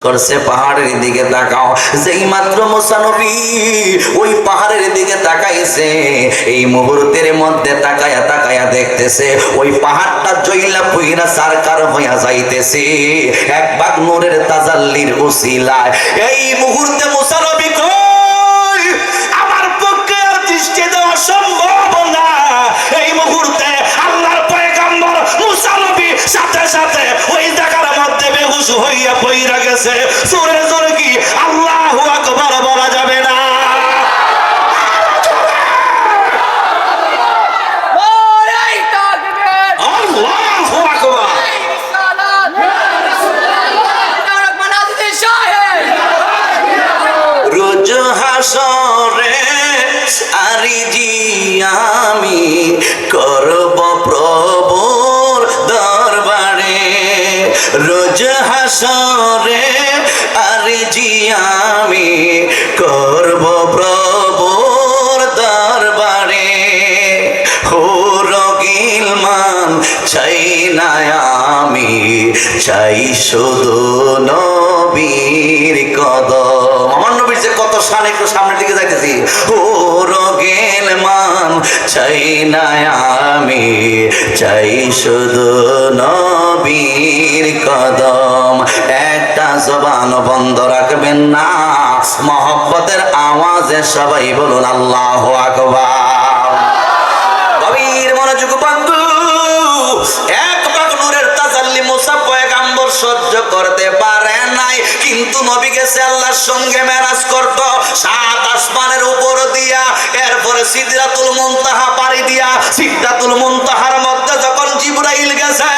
করছে পাহাড়ের দিকে তাকাও। যেই মাত্র মুসা নবী ওই পাহাড়ের দিকে তাকাইছে, এই মুহূর্তের মধ্যে তাকায়া তাকায়া দেখতেছে ওই পাহাড়টা জইলা পুইরা সারকার হইয়া যাইতেছে এক ভাগ নূরের তাজাল্লির উসিলায়। এই মুহূর্তে মুসা নবী কই আমার পক্ষে আর দৃষ্টি দেওয়া সম্ভব না। এই মুহূর্তে আল্লাহর পয়গম্বর মুসা নবী সাথে সাথে ওই জায়গার মধ্যে বেহুশ হইয়া পইরা গেছে। জোরে জোরে কি আল্লাহু আকবার বলা যাবে না? আল্লাহু আকবার। রোজ হাসরে আরিজি আমি করব প্রভুর দরবারে। রোজ হাসরে আরিজি আমি করব প্রভুর দরবারে। হুর গিলমান চাই না আমি, চাই শুধু নবীর কদম। আমার নবীর যে কত শান, একটু সামনের দিকে যাইতেছি। হুর গিলমান চাই না আমি, চাই শুধু নবীর কদম। একটা জবান বন্ধ রাখবেন না, মহব্বতের আওয়াজে সবাই বলুন আল্লাহু আকবার। গভীর মনোযোগ বন্ধু, এক ভাগ নূরের তাজাল্লি মুসা পয়গম্বর সহ্য করতে পারে নাই, কিন্তু নবী গেছে আল্লাহর সঙ্গে মেরাজ করত সাত আসমানের উপর দিয়া। এরপরে সিদরাতুল মুনতাহা পাড়ি দিয়া সিদরাতুল মুনতাহার মধ্যে যখন জিবরাইল গেছে,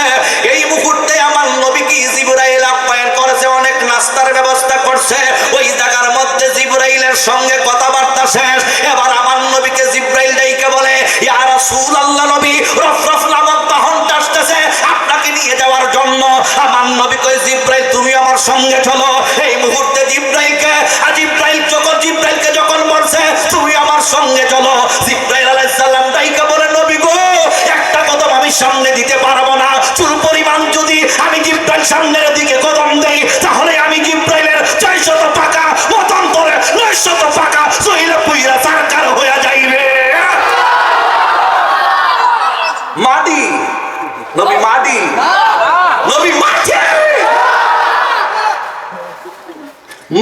এই মুহূর্তে আমার নবীকে জিবরাইল আপ্যায়ন করেছে, অনেক নাস্তার ব্যবস্থা করছে। ওই জায়গার মধ্যে জিবরাইলের সঙ্গে কথাবার্তা শেষ। এবার আমার নবীকে জিবরাইল ডাইকে বলে, ইয়া রাসূলুল্লাহ, নবী রফরফ নামক বাহনটা আসতেছে আপনাকে নিয়ে যাওয়ার জন্য। আমার নবী কয়, জিবরাইল তুমি আমার সঙ্গে চলো। এই মুহূর্তে জিবরাইলকে যখন বলছে তুমি আমার সঙ্গে চলো, জিবরাইল আলাইহিস সালাম ডাইকে বলে, নবী গো একটা কদম আমি সামনে দিতে পারবো না। চুল পরিমাণ যদি আমি জিবরাইল সামনের দিকে কদম দেই, তাহলে আমি জিবরাইলের 600 পাকা মতান্তরে 900 পাকা জইলা পুইরা সারকার হয়ে যাইবে। মাটি নবী, মাটি নবী, মাটি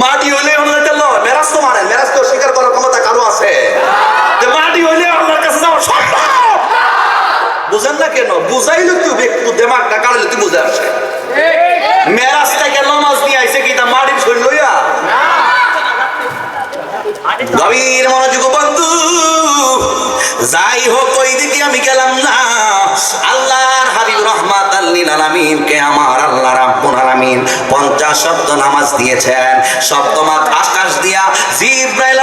মাটি হইলে মেরাজ তো মানেন, মেরাজ তো স্বীকার করার ক্ষমতা কারো আছে? মাটি হইলে আল্লাহর কাছে যাওয়া সম্ভব। বুঝেন না কেন? বুঝাইলে তুই একটু দেমাগটা কাটলে তুই বুঝে আসে। মেরাজ থেকে নামাজ নিয়ে আইছে কি তা মাটির শরীর লইয়া? গভীর মনোযোগ বন্ধু, যাই হোক ওই দিকে আমি গেলাম না। আল্লাহর হাবিব রাহমাতাল লিল আলামিন কে আমার আল্লাহ রাব্বুল আলামিন 50 শব্দ নামাজ দিয়েছেন। সপ্তমাত আকাশ দিয়া জিবরাইল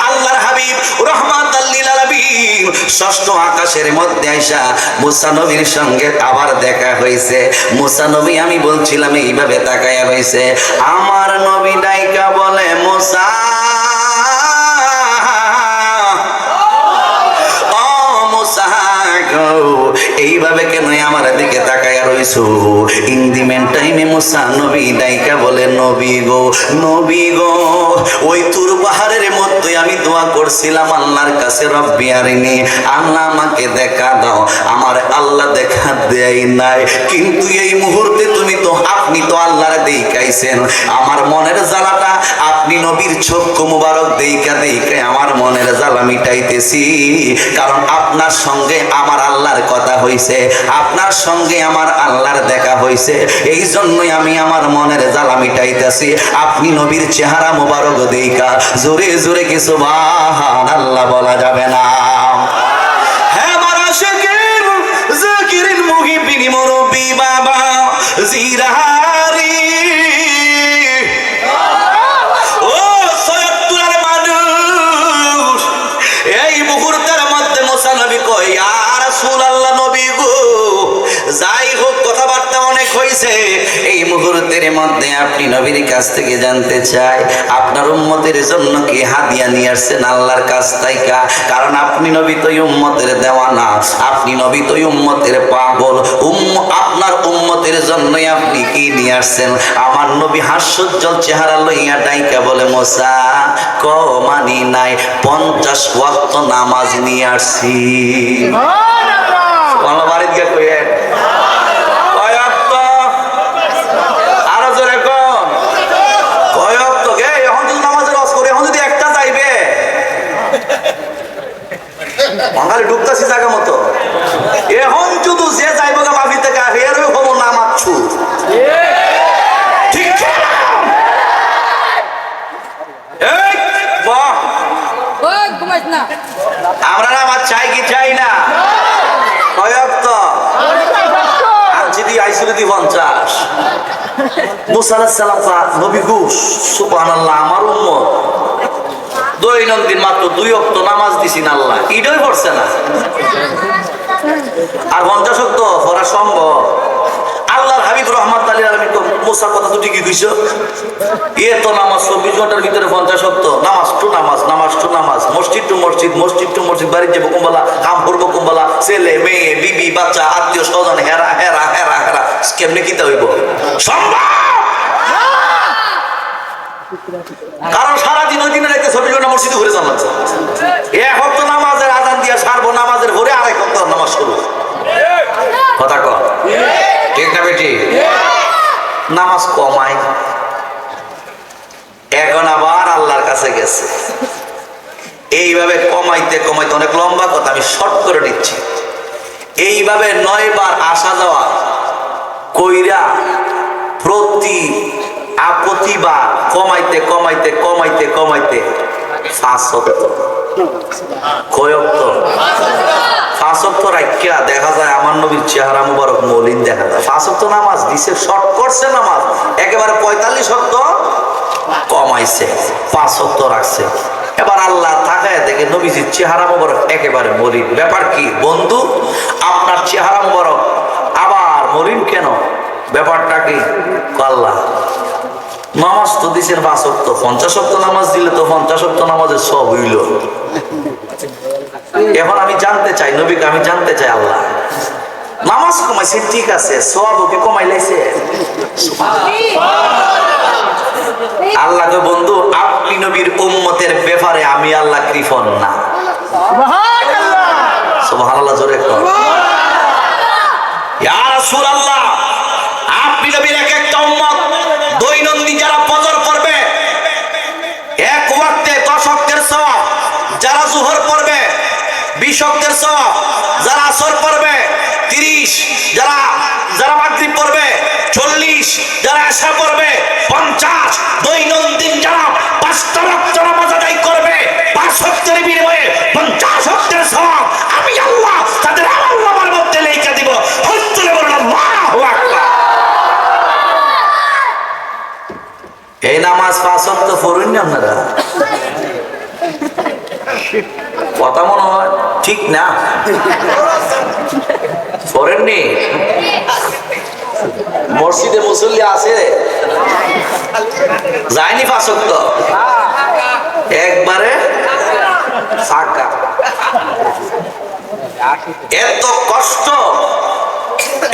আল্লাহর হাবিব রাহমাতাল লিল আলামিন ষষ্ঠ আকাশের মধ্যে আইসা মুসা নবীর সঙ্গে আবার দেখা হইছে। মুসা নবী আমি বলছিলাম এইভাবে তাকায়া হইছে। আমার নবী ডাইকা বলে, মুসা এইভাবে কেন আমার দিকে তাকায়া রইছো? ইন দি মেন টাইমে মুসা নবী ডাইকা বলে, নবী গো, নবী গো, ওই তুর পাহাড়ের মধ্যে আমি দোয়া করছিলাম আল্লাহর কাছে, রব্বি আরিনি, আল্লাহ আমাকে দেখা দাও। আমার আল্লাহ দেখা দেয় নাই, কিন্তু এই মুহূর্তে আপনি তো আল্লাহর দেখাইছেন। আমার মনের জ্বালাটা আপনি নবীর চক্ষু মুবারক দেইকা আমার মনের জ্বালা মিটাইতেছি। কারণ আপনার সঙ্গে আমার আল্লাহর কথা হইছে, আপনার সঙ্গে আমার আল্লাহর দেখা হইছে, এই জন্যই আমি আমার মনের জ্বালা মিটাইতেছি। আপনি নবীর চেহারা মুবারক দেইকা জোরে জোরে কি সুবহানাল্লাহ বলা যাবে না? হ্যাঁ আমার আশিকিন যাকিরিন মুহিবিন মুরব্বি বাবা জিরাহারি, ও সৈয়দপুরের মানুষ। এই মুহূর্তের মধ্যে মুসা নবী কয়, ইয়া রাসূলুল্লাহ, নবী গো, যাই হোক কথাবার্তা অনেক হইছে, করতেছে। এই মুহূর্তের মধ্যে আপনি নবীর কাছ থেকে জানতে চাই, আপনার উম্মতের জন্য কি হাদিয়া নিয়ে আসছেন আল্লাহর কাছ থেকে? কারণ আপনি নবী তো উম্মতের দেওয়ানা, আপনি নবী তো উম্মতের পাগল। আপনার উম্মতের জন্যই আপনি কি নিয়ে আসছেন? আমার নবী হাস্যোজ্জ্বল চেহারা লইয়া ডাইকা বলে, মুসা মানি নাই, 50 ওয়াক্ত নামাজ নিয়ে আসছি। বাড়িতে গিয়ে কইেন কয় ওয়াক্ত? আরো জোরে কোন কয় ওয়াক্ত? গে এখন যদি নামাজের রস করে এখন যদি একটা যাইবে বাঙালি ডুবতাছি জায়গা মতো। এখন শুধু যে যাইব গা মাফি থেকে হের হবো নামাচ্ছু, ঠিক আমরা নামাজ চাই কি চাই না? কয়ক্ত আনছি দি আইসুলি দি 50। মুসা আলাইহিস সালাম নবী ঘুষ সুবহানাল্লাহ, আমার উম্মত দৈনন্দিন মাত্র 2 ওয়াক্ত নামাজ দিছিন আল্লাহ, ইডই পড়ছে না। আর 50 ওয়াক্ত পড়া সম্ভব? আল্লাহর হাবিব রহমাতুল্লাহ আলাইহি তো মুসার কথা তো ঠিকই কইছো। এ তো নামাজ 24 ঘন্টার ভিতরে 50 ওয়াক্ত নামাজ টু নামাজ, নামাজ টু নামাজ, মসজিদ টু মসজিদ, মসজিদ টু মসজিদ, বাড়ি যাবো কুম্বালা, কাম করবো কুম্বালা, ছেলে মেয়ে বিবি বাচ্চা আত্মীয় স্বজন হেরা হেরা হেরা হেরা, কেমনে কিতা হইব? সম্ভব? কারণ সারাদিন ওই দিনে রাখতে 24 ঘন্টা মসজিদে ঘুরে যাওয়া লাগছে। এক ওয়াক্ত নামাজের আযান দিয়া সারবো, নামাজের ভোরে আরেক ওয়াক্ত নামাজ শুরু। কথা কর ঠিক না বেটি? নামাজ কমাই, এখন আবার আল্লাহর কাছে গেছে। এইভাবে কমাইতে কমাইতে অনেক লম্বা কথা, আমি শর্ট করে দিচ্ছি। এইভাবে 9 বার আসা যাওয়া কইরা প্রতিবার কমাইতে কমাইতে কমাইতে কমাইতে 5 ওয়াক্ত। কয় ওয়াক্ত? 5 ওয়াক্ত রাখিয়া দেখা যায় আমার নবীর চেহারা মুবারক মলিন দেখা যায়। 5 ওয়াক্ত নামাজ দিছে, শর্ট করছে নামাজ, একেবারে 45 ওয়াক্ত কমাইছে, 5 ওয়াক্ত রাখছে। এবার আল্লাহ তাকায় দেখে নবীজির চেহারা মুবারক একেবারে মলিন। ব্যাপার কি বন্ধু, আপনার চেহারা মুবারক আবার মলিন কেন? ব্যাপারটা কি? আল্লাহ নামাজ তো দিছেন 5 ওয়াক্ত, 50 ওয়াক্ত নামাজ দিলে তো 50 ওয়াক্ত নামাজের সব হইল। এখন আমি জানতে চাই, নবীকে আমি জানতে চাই, আল্লাহ নামাজ কমাইছে ঠিক আছে, সওয়াব কি কমাই লাইছে? আল্লাহ গো বন্ধু, আপনি নবীর উম্মতের ব্যাপারে আমি আল্লাহ কৃপণ না। সুবহানাল্লাহ, সুবহানাল্লাহ জোরে কর। ইয়া রাসূলুল্লাহ, আপনি নবীর এক একটা উম্মত দৈনন্দিন যারা ফজর পড়বে 1 ওয়াক্তে 10 ওয়াক্তের সওয়াব, যারা যোহর পড়বে 20 ওয়াক্তের সওয়াব, যারা আসর পড়বে 30, যারা মাগরিব পড়বে 40, যারা ইশা পড়বে 50, দৈনন্দিন যারা 5টা ওয়াক্ত নামাজ আদায় করবে 5 ওয়াক্তের বিনিময়ে 50 ওয়াক্তের সওয়াব আমি আল্লাহ তাদের আমলনামার মধ্যে লিখে দিব। হযরত আল্লাহু আকবার। এই নামাজ 5 ওয়াক্ত পড়ুন না আপনারা, কথা মনে হয় ঠিক না? পড়েননি? মসজিদে মুসল্লি আছে যায়নি 5 ওয়াক্ত, একবারে ফাঁকা। এত কষ্ট,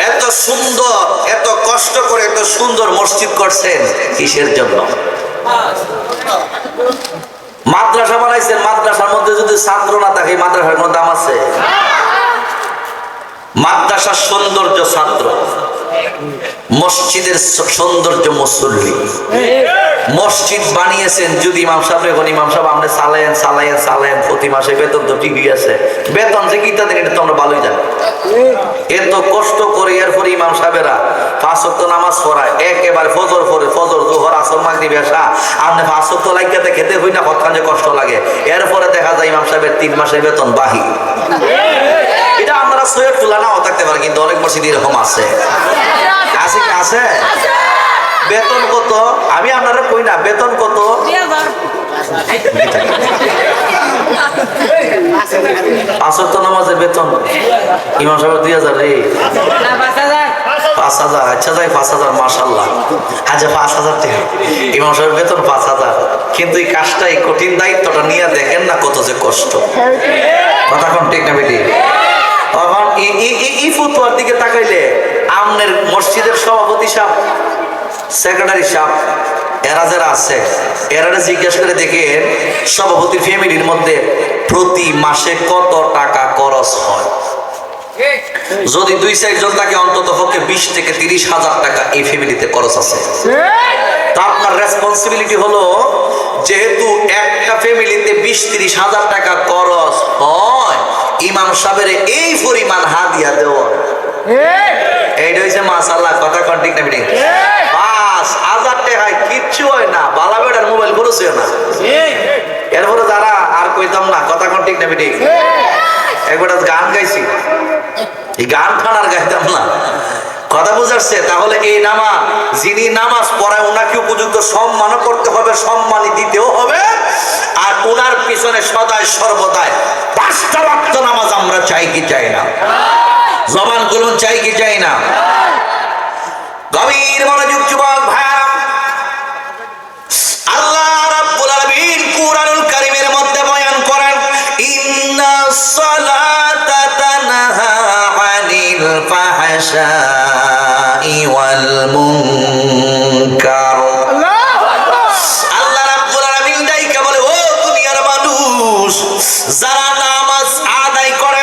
এত সুন্দর, এত কষ্ট করে এত সুন্দর মসজিদ করছেন কিসের জন্য? মাদ্রাসা বানাইছেন, মাদ্রাসার মধ্যে যদি ছাত্র না থাকে মাদ্রাসার কোনো দাম আছে? মাদ্রাসার সৌন্দর্য ছাত্র, মসজিদের সৌন্দর্য মুসল্লি। মসজিদ বানিয়েছেন যদি ইমাম সাহেব, এখন ইমাম সাহেব আপনি চালায়েন প্রতি মাসে বেতন তো ঠিকই আছে, বেতন যে কিতা দেন এটা তো আমরা ভালোই জানি। এত কষ্ট করে এরপরে ইমাম সাহেবেরা 5 ওয়াক্ত নামাজ পড়ায়, একেবারে ফজর পড়ে, ফজর জোহর আসর মাগরিব এশা, আপনি 5 ওয়াক্ত লাইগাতে খেতে হই না, কতখান যে কষ্ট লাগে। এরপরে দেখা যায় ইমাম সাহেবের 3 মাসের বেতন বাহি। এটা আপনারা সৈয়দ তুলা নাও থাকতে পারে, কিন্তু অনেক মসজিদ এরকম আছে। আছে কি আছে? বেতন কত? আমি আপনারা কই না বেতন কত? 5 ওয়াক্ত নামাজের বেতন ইমাম সাহেব 2000 রে, 5,000, আচ্ছা যাই 5,000, মাশাআল্লাহ, আচ্ছা 5,000 টাকা ইমাম সাহেবের বেতন 5,000, কিন্তু এই কাজটা, এই কঠিন দায়িত্বটা নিয়ে দেখেন না কত যে কষ্ট। কথা কোন ঠিক না বেটি? তখন এই ফুটওয়ার দিকে তাকাইলে আমনের মসজিদের সভাপতি সাহেব, সেক্রেটারি সাহেব, এরা যারা আছে এরা জিজ্ঞাসা করে দেখেন সভাপতির ফ্যামিলির মধ্যে প্রতি মাসে কত টাকা খরচ হয়। যদি 2-4 জন থাকে অন্তত পক্ষে 20 থেকে 30,000 টাকা এই ফ্যামিলিতে খরচ আছে। তা আপনার রেসপন্সিবিলিটি হলো, যেহেতু একটা ফ্যামিলিতে 20-30,000 টাকা খরচ হয়, ইমাম সাহেবের এই পরিমাণ হাদিয়া দেওয়া, এইটা হচ্ছে মাশাআল্লাহ। কথা কোন ঠিক না বেটি? 5,000 টাকায় কিচ্ছু হয় না, বালা বেটার মোবাইল খরচ হয় না। এরপরে যারা আর কইতাম না, কথা কোন ঠিক না বেটি? একবার গান গাইছি, এই গান খানার গাইতাম না, কথা বুঝাচ্ছে। তাহলে এই নামাজ, যিনি নামাজ পড়ায় ওনাকে উপযুক্ত সম্মান করতে হবে, সম্মানই দিতেও হবে, আর ওনার পিছনে সদায় সর্বদাই 5টা ওয়াক্ত নামাজ আমরা চাই কি চাই না? জবান খুলুন, চাই কি চাই না? গভীর মনোযোগ যুবক ভাইরা, আল্লাহ রাব্বুল আলামিন কুরআনুল কারীমের মধ্যে বয়ান করেন, ইন্নাস সালাতা তানহা আনিল ফাহশাই ওয়াল মুনকার। আল্লাহ রাব্বুল আলামিন ডাইকা বলে, ও দুনিয়ার মানুষ, যারা নামাজ আদায় করে,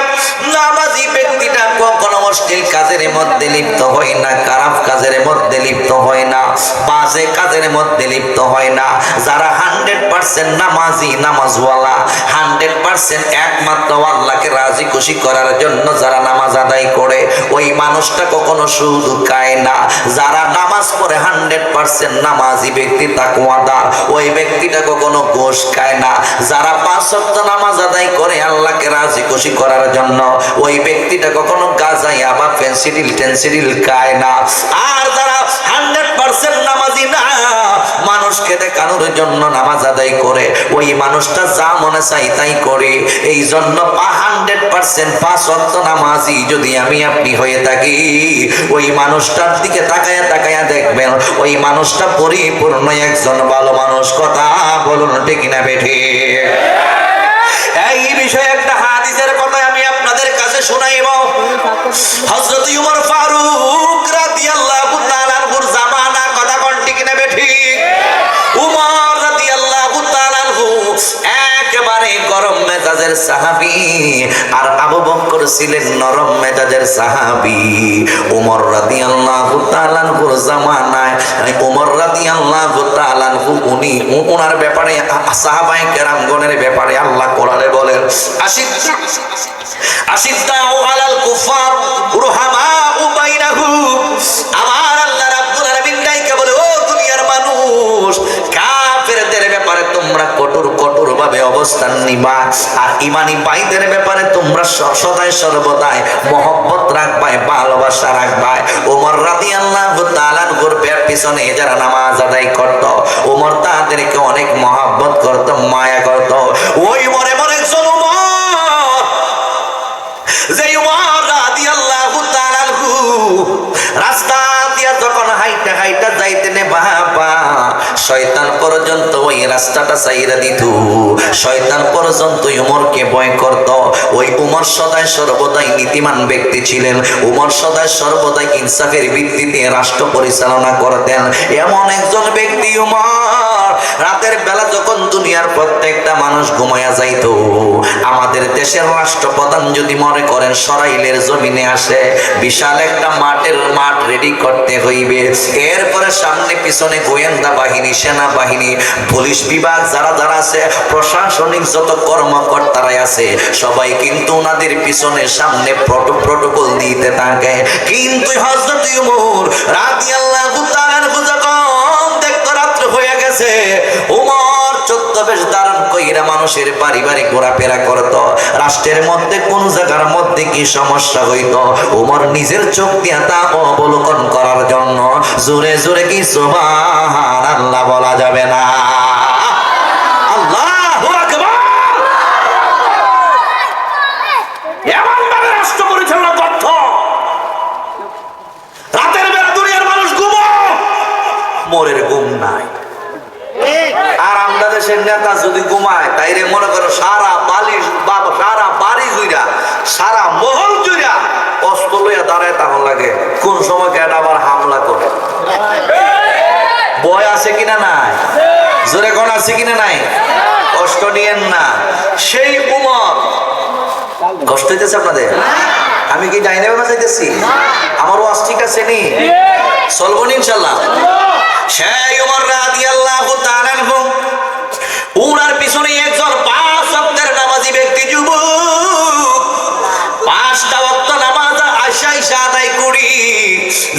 নামাজি ব্যক্তিটা কখনো অশ্লীল কাজের মধ্যে লিপ্ত হয় না, খারাপ কাজের মধ্যে লিপ্ত হয় না, বাজে কাজের মধ্যে লিপ্ত হয় না। যারা 100% নামাজি, নামাজওয়ালা, 100% একমাত্র আল্লাহকে রাজি খুশি করার জন্য যারা নামাজ আদায় করে, ওই মানুষটা কখনো সুদ খায় না। যারা নামাজ পড়ে 100% নামাজি ব্যক্তি, তাকওয়াদার, ওই ব্যক্তিটা কখনো ঘুষ খায় না। যারা 5 ওয়াক্ত নামাজ আদায় করে আল্লাহকে রাজি খুশি করার জন্য, ওই ব্যক্তিটা কখনো গাঁজা বা ফেন্সিডিল খায় না। আর যারা 100% নামাজি না, মানুষকে দেখানোর জন্য নামাজ আদায় করে, ওই মানুষটা যা মনে চাই তাই করে। এই জন্য 100% 5 ওয়াক্ত নামাজি যদি আমি আপনি হয়ে থাকি, ওই মানুষটার দিকে তাকায়া তাকায়া দেখবেন ওই মানুষটা পরিপূর্ণ একজন ভালো মানুষ। কথা বলুন ঠিক না বেঠি? এই বিষয়ে একটা হাদিসের কথা আমি আপনাদের কাছে শোনাইব। হযরত উমর ফারুক রাদিয়াল্লাহু তাআলা আনহুর জামানা, কথা কোন ঠিক না বেঠি? উমর রাদিয়াল্লাহু তাআলা আনহু একেবারে গরম মেজাজের সাহাবী, আর আবু বকর ছিলেন নরম মেজাজের সাহাবী। উমর রাদিয়াল্লাহু তাআলা আনহুর জামানায় উমর রাদিয়াল্লাহু তাআলা আনহু উনার ব্যাপারে, সাহাবায়ে কেরামগণের ব্যাপারে আল্লাহ কোরআনে বলেন, আশিদ্দাউ আলাল কুফার রুহামাউ বাইনাহুম। আমার আল্লাহ রাব্বুল আলামিন ডাইকা বলে, ও দুনিয়ার মানুষ, কাফেরদের ব্যাপারে তোমরা কঠোর ভাবে অবস্থান নিবা, আর ঈমানি ভাইদের ব্যাপারে তোমরা সদাই সর্বদাই মহব্বত রাখবাই, ভালোবাসা রাখবাই। ওমর রাদিয়াল্লাহু তাআলা আনহুর পিছনে যারা নামাজ আদায় করত, ওমর তাদেরকে অনেক মহব্বত করত, মায়া করত। ওই মরে একজন ওমর, যে ওমর রাদিয়াল্লাহু তাআলা আনহু রাস্তা দিয়া যখন হাইটা হাইটা যাইতেন, বাবা শয়তান পর্যন্ত ওই রাস্তাটা ছাইরা দিত। শয়তান পর্যন্ত উমরকে ভয় করত। ওই উমর সদাই সর্বদাই নীতিমান ব্যক্তি ছিলেন। উমর সদাই সর্বদাই ইনসাফের ভিত্তিতে রাষ্ট্র পরিচালনা করতেন। এমন একজন ব্যক্তি উমর, রাতের বেলা যখন দুনিয়ার প্রত্যেকটা মানুষ ঘুমায়া যাইত, আমাদের দেশের রাষ্ট্রপ্রধান যদি মনে করেন সরাইলের জমিনে আসে, বিশাল একটা মাঠ রেডি করতে হইবে। এরপরে সামনে পিছনে গোয়েন্দা বাহিনী, সেনাবাহিনী, পুলিশ বিভাগ যারা আছে, প্রশাসনিক যত কর্মকর্তারাই আছে, সবাই কিন্তু ওনাদের পিছনে সামনে প্রটোকল দিতে থাকে। কিন্তু হযরত উমর রাদিয়াল্লাহু তাআলা আনহু যখন দেখতো রাত্র হয়ে গেছে, উমর ছদ্মবেশ ধারণ কইরা মানুষের বাড়ি বাড়ি ঘোরাফেরা করত। রাষ্ট্রের মধ্যে কোন জায়গার মধ্যে কি সমস্যা হইত, উমর নিজের চোখ দিয়া তা অবলোকন করার জন্য জোরে জোরে কি সুবহানাল্লাহ বলা যাবে না? আল্লাহু আকবার। এমন ভাবে রাষ্ট্র পরিচালনা করত, রাতের দেশের নেতা যদি ঘুমায় তাইরে মনে করো সারা বাড়ি জুইরা সারা মহল জুইরা অস্ত্র লইয়া দাঁড়ায় তখন লাগে কোন সময় কেন আবার হামলা করে। ভয় আছে কিনা নাই? জোরে কোন আছে কিনা নাই? কষ্ট নিয়েন না। সেই উমর, কষ্ট হইতেছে আপনাদের? আমি কি যাই না চাইতেছি? আমার ওয়াজ ঠিক আছে নি? চলবো ইনশাল্লাহ। সেই উমর রাদিয়াল্লাহু তাআলা আনহু, উনার পিছনে একজন 5 ওয়াক্তের নামাজি ব্যক্তি যুবক, 5টা ওয়াক্ত নামাজ আশা আদায় করি,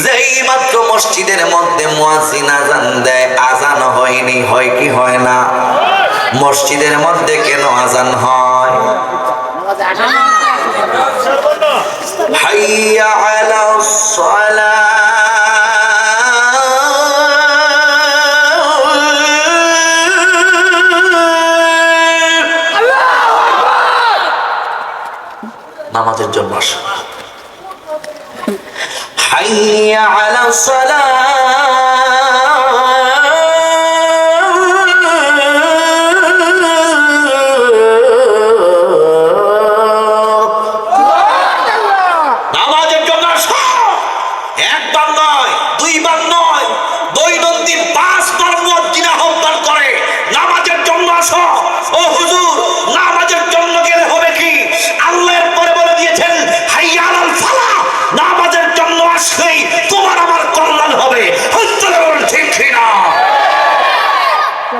যেই মাত্র মসজিদের মধ্যে মুয়াজ্জিন আযান দেয়, আযান হয়নি, হয় কি হয় না? মসজিদের মধ্যে কেন আযান হয়? হাইয়া আলাস সালাহ, নামাজের জন্য আসে। হাইয়া আলাস সালাহ,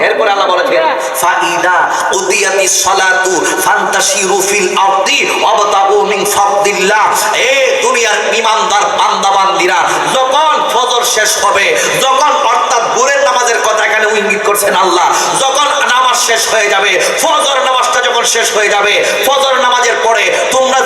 এরপরে আল্লাহ বলেছেন ফাইদা উদিয়াতিস সালাতু ফান্তাশিরু ফিল আরদি ওয়াবতাগু মিন ফাদলিল্লাহ। এ দুনিয়ার ঈমানদার বান্দা বান্দীরা, যখন ফজর শেষ হবে, যখন অর্থাৎ ভোরের নামাজের কথা এখানে ইঙ্গিত করছেন আল্লাহ, যখন নামাজ শেষ হয়ে যাবে, ফজর নামাজটা যখন শেষ হয়ে যাবে, ফজর নামাজের পরে তোমরা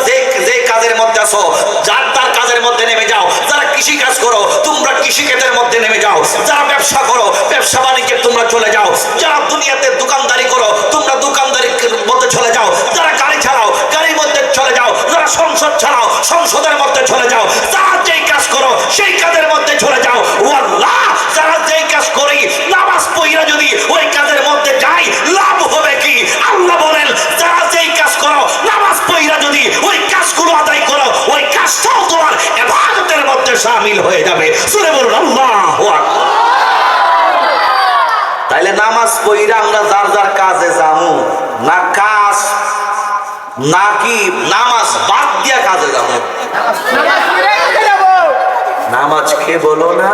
যে কাজের মধ্যে আছো, যার তার কাজের মধ্যে নেমে যাও। যারা কৃষি কাজ করো তোমরা কৃষি কাজের মধ্যে নেমে যাও, যারা ব্যবসা করো ব্যবসা বাণিজ্যে তোমরা চলে যাও, যারা দুনিয়াতে দোকানদারি করো তোমরা দোকানদারির মধ্যে চলে যাও, যারা গাড়ি চালাও গাড়ির মধ্যে চলে যাও, যারা সংসদ চালাও সংসদের মধ্যে চলে যাও, যারা যেই কাজ করো সেই কাজের মধ্যে চলে যাও। ও আল্লাহ, যারা যেই কাজ করি নামাজ পড়িয়া যদি ওই কাজের মধ্যে যাই লাভ হবে কি? আল্লাহ বলেন যারা যেই কাজ করো নামাজ পড়িয়া যদি ওই কাজগুলো আদায় করো, ওই কাজটাও তোমার ইবাদতের মধ্যে শামিল হয়ে যাবে। সূরা বলুন আল্লাহু আকবার। তাইলে নামাজ পড়িরা আমরা যার যার কাজে যাবো না, কাজ নাকি নামাজ বাদ দিয়া কাজে যাবো? নামাজকে বলো না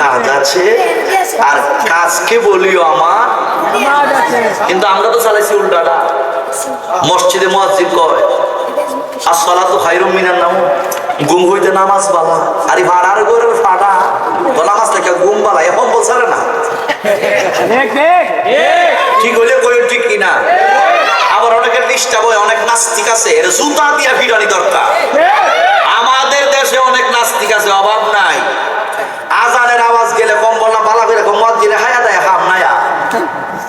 কাজ আছে, আর কাজকে বলিও আমার। কিন্তু আমরা তো চালাইছি উল্টাটা। মসজিদে মুয়াজ্জিন কয় আসসালাতু খায়রুম মিনান নাওম, ঘুম হইতে নামাজ বালা। আরে ভাড়ার ঘরে ফাটা তো নামাজ থেকে ঘুম বালা, এখন বলছে না ঠিক হইলে কই ঠিক কিনা? আবার অনেকের ডিস্টার্ব হয়, অনেক নাস্তিক আছে, এর জুতা দিয়া ফিরানি দরকার। আমাদের দেশে অনেক নাস্তিক আছে, অভাব নাই। আজানের আওয়াজ গেলে কম বল না, বালা করে মুয়াজ্জিনে হায়া দেয় হাম নায়া,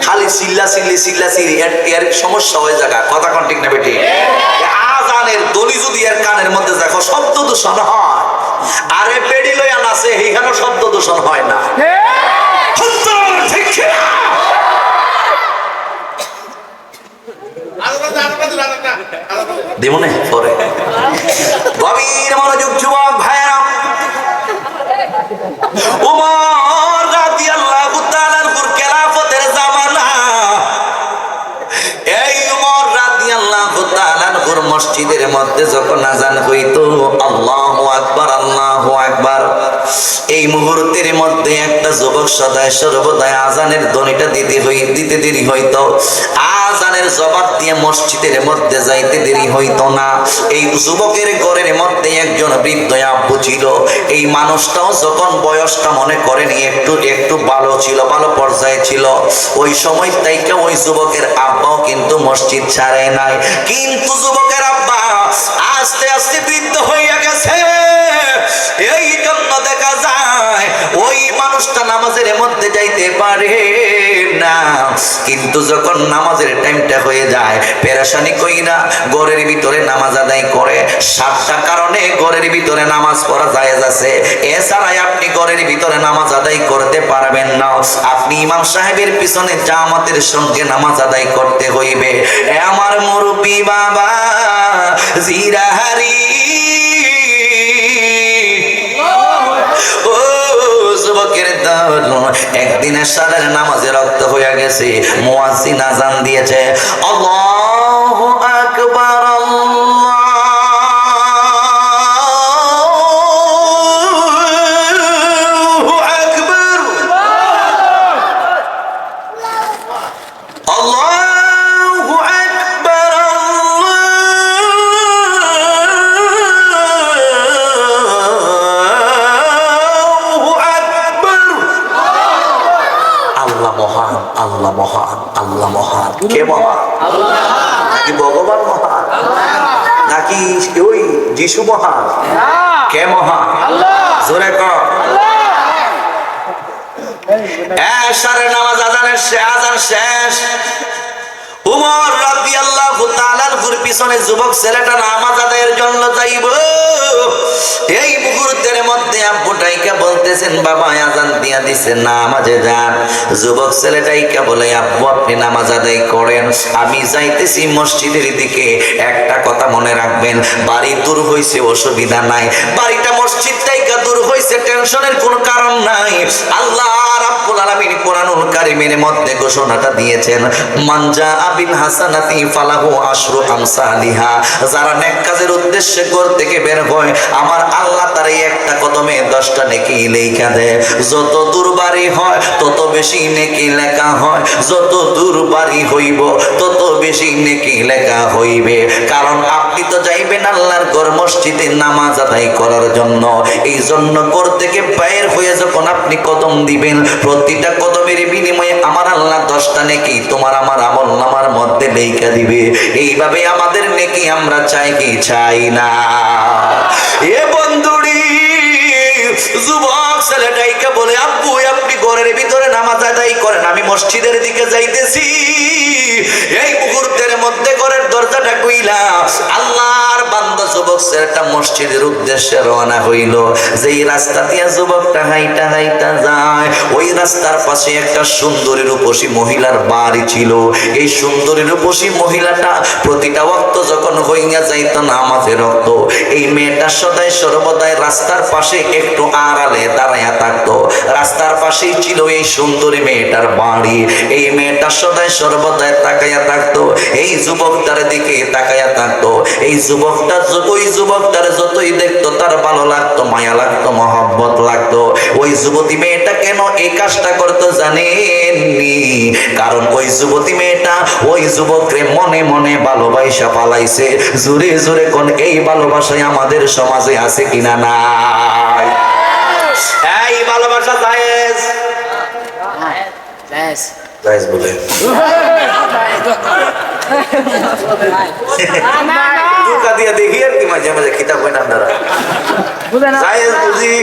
খালি চিল্লা চিল্লি এর সমস্যা হয়ে যাগা। কথা কোন ঠিক না বেটি? আজানের দলি যদি এর কানের মধ্যে দেখো শব্দ দূষণ হয়, আরে বেড়ি লইয়া নাচে এইখানে শব্দ দূষণ হয় না। ঠিক না? দিমনে পরে গভীর মনোযোগ যুবক ভাইরা, উমর রাদিয়াল্লাহু তাআলা আনহুর খেলাফতের জামানা। এই উমর রাদিয়াল্লাহু তাআলা আনহুর মসজিদের মধ্যে যখন আযান হইতো আল্লাহু আকবার আল্লাহু আকবার, এই মুহূর্তের মধ্যে একটা যুবক সদায় সর্বদাই আযানের ধ্বনিটা দিতে দেরি হইতো, আযানের জবাব দিয়ে মসজিদের মধ্যে যাইতে দেরি হইতো না। এই যুবকের ঘরের মধ্যে একজন বৃদ্ধ আব্বু ছিল। এই মানুষটাও যখন বয়সটা মনে করেনি একটু ভালো ছিল, ভালো পর্যায়ে ছিল, ওই সময় তাইকে ওই যুবকের আব্বাও কিন্তু মসজিদ ছাড়ে নাই। কিন্তু যুবকের আব্বা আস্তে আস্তে বৃদ্ধ হইয়া গেছে, এই জন্য দেখা যায় ওই মানুষটা নামাজের মধ্যে যাইতে পারে না, কিন্তু যখন নামাজের টাইমটা হয়ে যায় পেরেশানি কইরা ঘরের ভিতরে নামাজ আদায় করে। 7টা কারণে ঘরের ভিতরে নামাজ পড়া জায়েজ আছে, এছাড়াই আপনি ঘরের ভিতরে নামাজ আদায় করতে পারবেন না। আপনি ইমাম সাহেবের পিছনে জামাতের সঙ্গে নামাজ আদায় করতে হইবে। এ আমার মুরব্বি বাবা জিরাহারি, ও যুবকের দল, একদিন এশারের নামাজে রক্ত হয়ে গেছে, মুয়াজ্জিন আযান দিয়েছে, আল্লাহু আকবার আল্লাহ মহান, আল্লাহ মহান। কে মহান? নাকি ভগবান মহান? নাকি ওই যিশু মহান? কে মহান? জোরে কর। এশারের নামাজ আযান শেষ। উমর রাদিয়াল্লাহু তাআলা আনহুর পিছনে যুবক ছেলেটা নামাজ আদায়ের জন্য যাইব। এই মুহূর্তের মধ্যে আব্বু ডাইকা বলতেছেন, বাবা আযান দিয়া দিছেন, নামাজে যান। যুবক ছেলেটাইকা বলে, আব্বু আপনি নামাজ আদায় করেন, আমি যাইতেছি মসজিদের দিকে। একটা কথা মনে রাখবেন, বাড়ি দূর হইছে অসুবিধা নাই, বাড়িটা মসজিদ থেকে দূর হইছে টেনশনের কোনো কারণ নাই। আল্লাহ রাব্বুল আলামিন কোরআনুল কারীমের মধ্যে ঘোষণাটা দিয়েছেন, মানজা আবিল হাসানাতি ফালাহু আশরু আমসালিহা। যারা নেক কাজের উদ্দেশ্যে ঘর থেকে বের হয়, আমার আল্লাহ তার এই একটা কদমে 10টা নেকি লেখা দেয়। যত দূর বাড়ি হয় তত বেশি নেকি লেখা হয়, যত দূর বাড়ি হইব তত বেশি নেকি লেখা হইবে। কারণ আপনি তো যাইবেন আল্লাহর ঘর মসজিদে নামাজ আদায় করার জন্য। এই জন্য ঘর থেকে বাইরে হয়ে যখন আপনি কদম দিবেন, প্রতিটা কদমের বিনিময়ে আমার আল্লাহ 10টা নেকি তোমার আমার আমল নামার মধ্যে লেখা দিবে। এইভাবে আমাদের নেকি আমরা চাই কি চাই না? এ বন্ধুরি, যুবক ছেলেটাইকে বলে, আব্বু আপনি ঘরের ভিতরে নামাজ আদায় করেন, আমি মসজিদের দিকে যাইতেছি। এই মুহূর্তের মধ্যে ঘরের দরজাটা কইলা আল্লাহর বান্দা যুবক ছেলেটা মসজিদের উদ্দেশ্যে রওনা হইল। যেই রাস্তা দিয়া যুবকটা হাইটা হাইটা যায়, ওই রাস্তার পাশে একটা সুন্দরী রূপসী মহিলার বাড়ি ছিল। এই সুন্দরী রূপসী মহিলাটা প্রতিটা ওয়াক্ত যখন হইয়া যাইত নামাজে রক্ত, এই মেয়েটা সদাই সর্বদাই রাস্তার পাশে একটু আড়ালে দাঁড়াইয়া থাকতো। রাস্তার পাশেই ছিল এই সুন্দরী মেয়েটার বাড়ি। এই মেয়েটা সদাই সর্বদাই তাকাইয়া থাকতো, এই যুবকটার দিকে তাকাইয়া থাকতো। এই যুবকটা ওই যুবকটার যতই দেখতো তার ভালো লাগতো, মায়া লাগতো, মহব্বত লাগতো। ওই যুবতী মেয়েটা কেন এই কাজটা করতো জানেননি? কারণ ওই যুবতী মেয়েটা ওই যুবকরে মনে মনে ভালোবাসা পালাইছে। জোরে জোরে কোন এই ভালোবাসায় আমাদের সমাজে আছে কিনা নাই? এই ভালোবাসা জায়েজ? জায়েজ বলে দুকা দিয়া দেখি আর কি মাঝে মাঝে খিতাব হয় না আপনারা। জায়েজ বুঝি